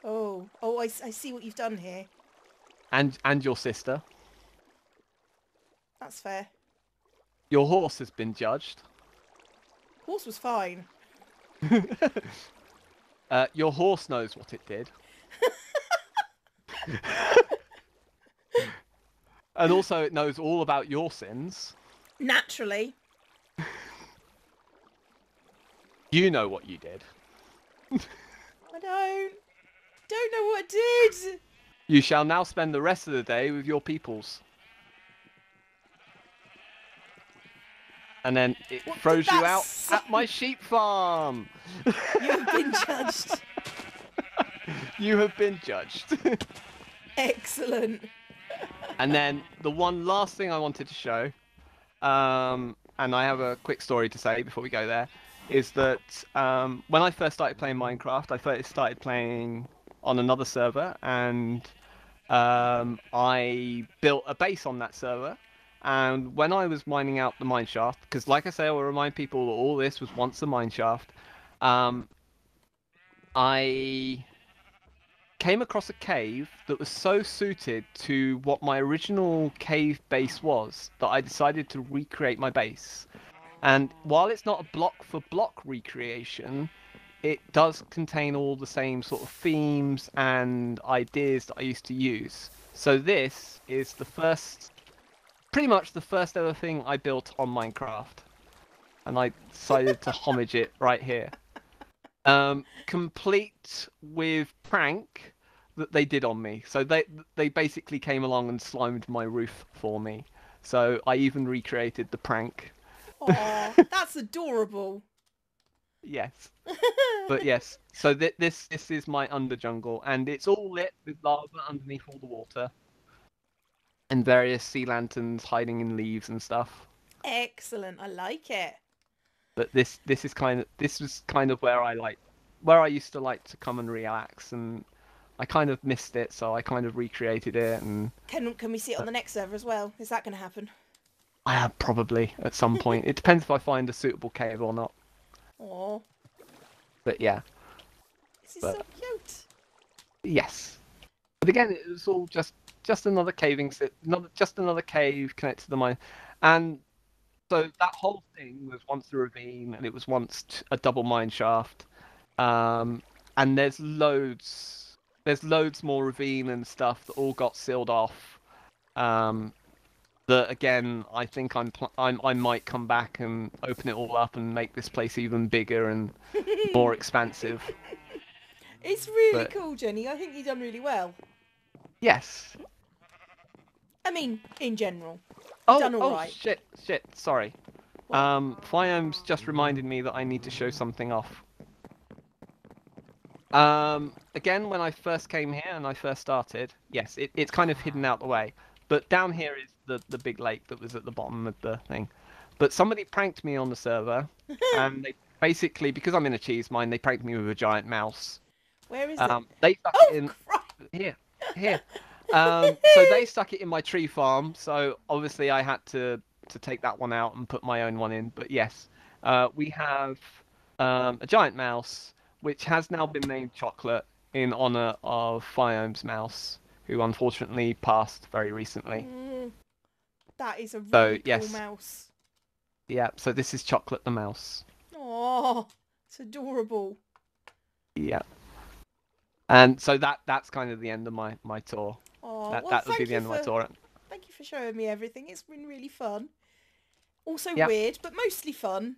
Speaker 1: Oh, I see what you've done here.
Speaker 2: And your sister.
Speaker 1: That's fair.
Speaker 2: Your horse has been judged.
Speaker 1: Horse was fine.
Speaker 2: Your horse knows what it did. And also it knows all about your sins.
Speaker 1: Naturally.
Speaker 2: You know what you did.
Speaker 1: I don't know what I did.
Speaker 2: You shall now spend the rest of the day with your peoples. And then it throws you out at my sheep farm.
Speaker 1: You've been judged.
Speaker 2: You have been judged.
Speaker 1: Excellent.
Speaker 2: And then the one last thing I wanted to show, and I have a quick story to say before we go there, is that when I first started playing Minecraft, I first started playing on another server, and I built a base on that server. And when I was mining out the mine shaft, because like I say, I will remind people that all this was once a mine shaft, I came across a cave that was so suited to what my original cave base was that I decided to recreate my base. And while it's not a block for block recreation, it does contain all the same sort of themes and ideas that I used to use. So this is pretty much the first ever thing I built on Minecraft. And I decided to homage it right here. Complete with prank that they did on me. So they basically came along and slimed my roof for me. So I even recreated the prank.
Speaker 1: Aw, that's adorable.
Speaker 2: Yes. But yes, so this is my under jungle, and it's all lit with lava underneath all the water. And various sea lanterns hiding in leaves and stuff.
Speaker 1: Excellent, I like it.
Speaker 2: But this was kind of where I used to like to come and relax, and I kind of missed it, so I kind of recreated it. And
Speaker 1: can we see it on the next server as well? Is that going to happen?
Speaker 2: I have probably at some point. It depends if I find a suitable cave or not.
Speaker 1: Aww.
Speaker 2: But yeah.
Speaker 1: This is so cute.
Speaker 2: Yes. But again, it was all just another caving, just another cave connected to the mine, and so that whole thing was once a ravine, and it was once a double mine shaft. And there's loads more ravine and stuff that all got sealed off. That again, I think I might come back and open it all up and make this place even bigger and more expansive.
Speaker 1: It's really cool, Jenny. I think you've done really well.
Speaker 2: Yes.
Speaker 1: I mean, in general.
Speaker 2: Oh,
Speaker 1: Done all right.
Speaker 2: shit, sorry. Fiome's just reminded me that I need to show something off. Again, when I first came here and I first started, yes, it's kind of hidden out the way. But down here is the big lake that was at the bottom of the thing. But somebody pranked me on the server, and they basically, because I'm in a cheese mine, they pranked me with a giant mouse.
Speaker 1: Where is it?
Speaker 2: They stuck it in here. So they stuck it in my tree farm. So obviously I had to take that one out and put my own one in. But yes, we have a giant mouse, which has now been named Chocolate in honor of Fiome's mouse, who unfortunately passed very recently.
Speaker 1: That is a really cool
Speaker 2: yes.
Speaker 1: mouse.
Speaker 2: Yeah, so this is Chocolate the mouse.
Speaker 1: Oh, it's adorable.
Speaker 2: Yeah. And so that's kind of the end of my tour.
Speaker 1: Oh,
Speaker 2: that would be the end of my tour.
Speaker 1: Thank you for showing me everything. It's been really fun. Also
Speaker 2: Yep.
Speaker 1: weird, but mostly fun.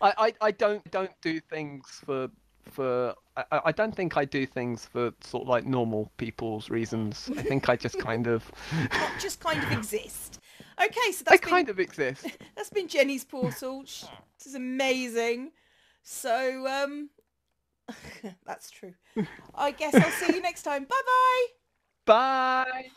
Speaker 2: I don't do things for I don't think I do things for sort of like normal people's reasons. I think I just kind of
Speaker 1: just kind of exist. Okay, so that's
Speaker 2: kind of exist.
Speaker 1: That's been Jenny's portal. This is amazing. So that's true. I guess I'll see you next time. Bye-bye.
Speaker 2: Bye.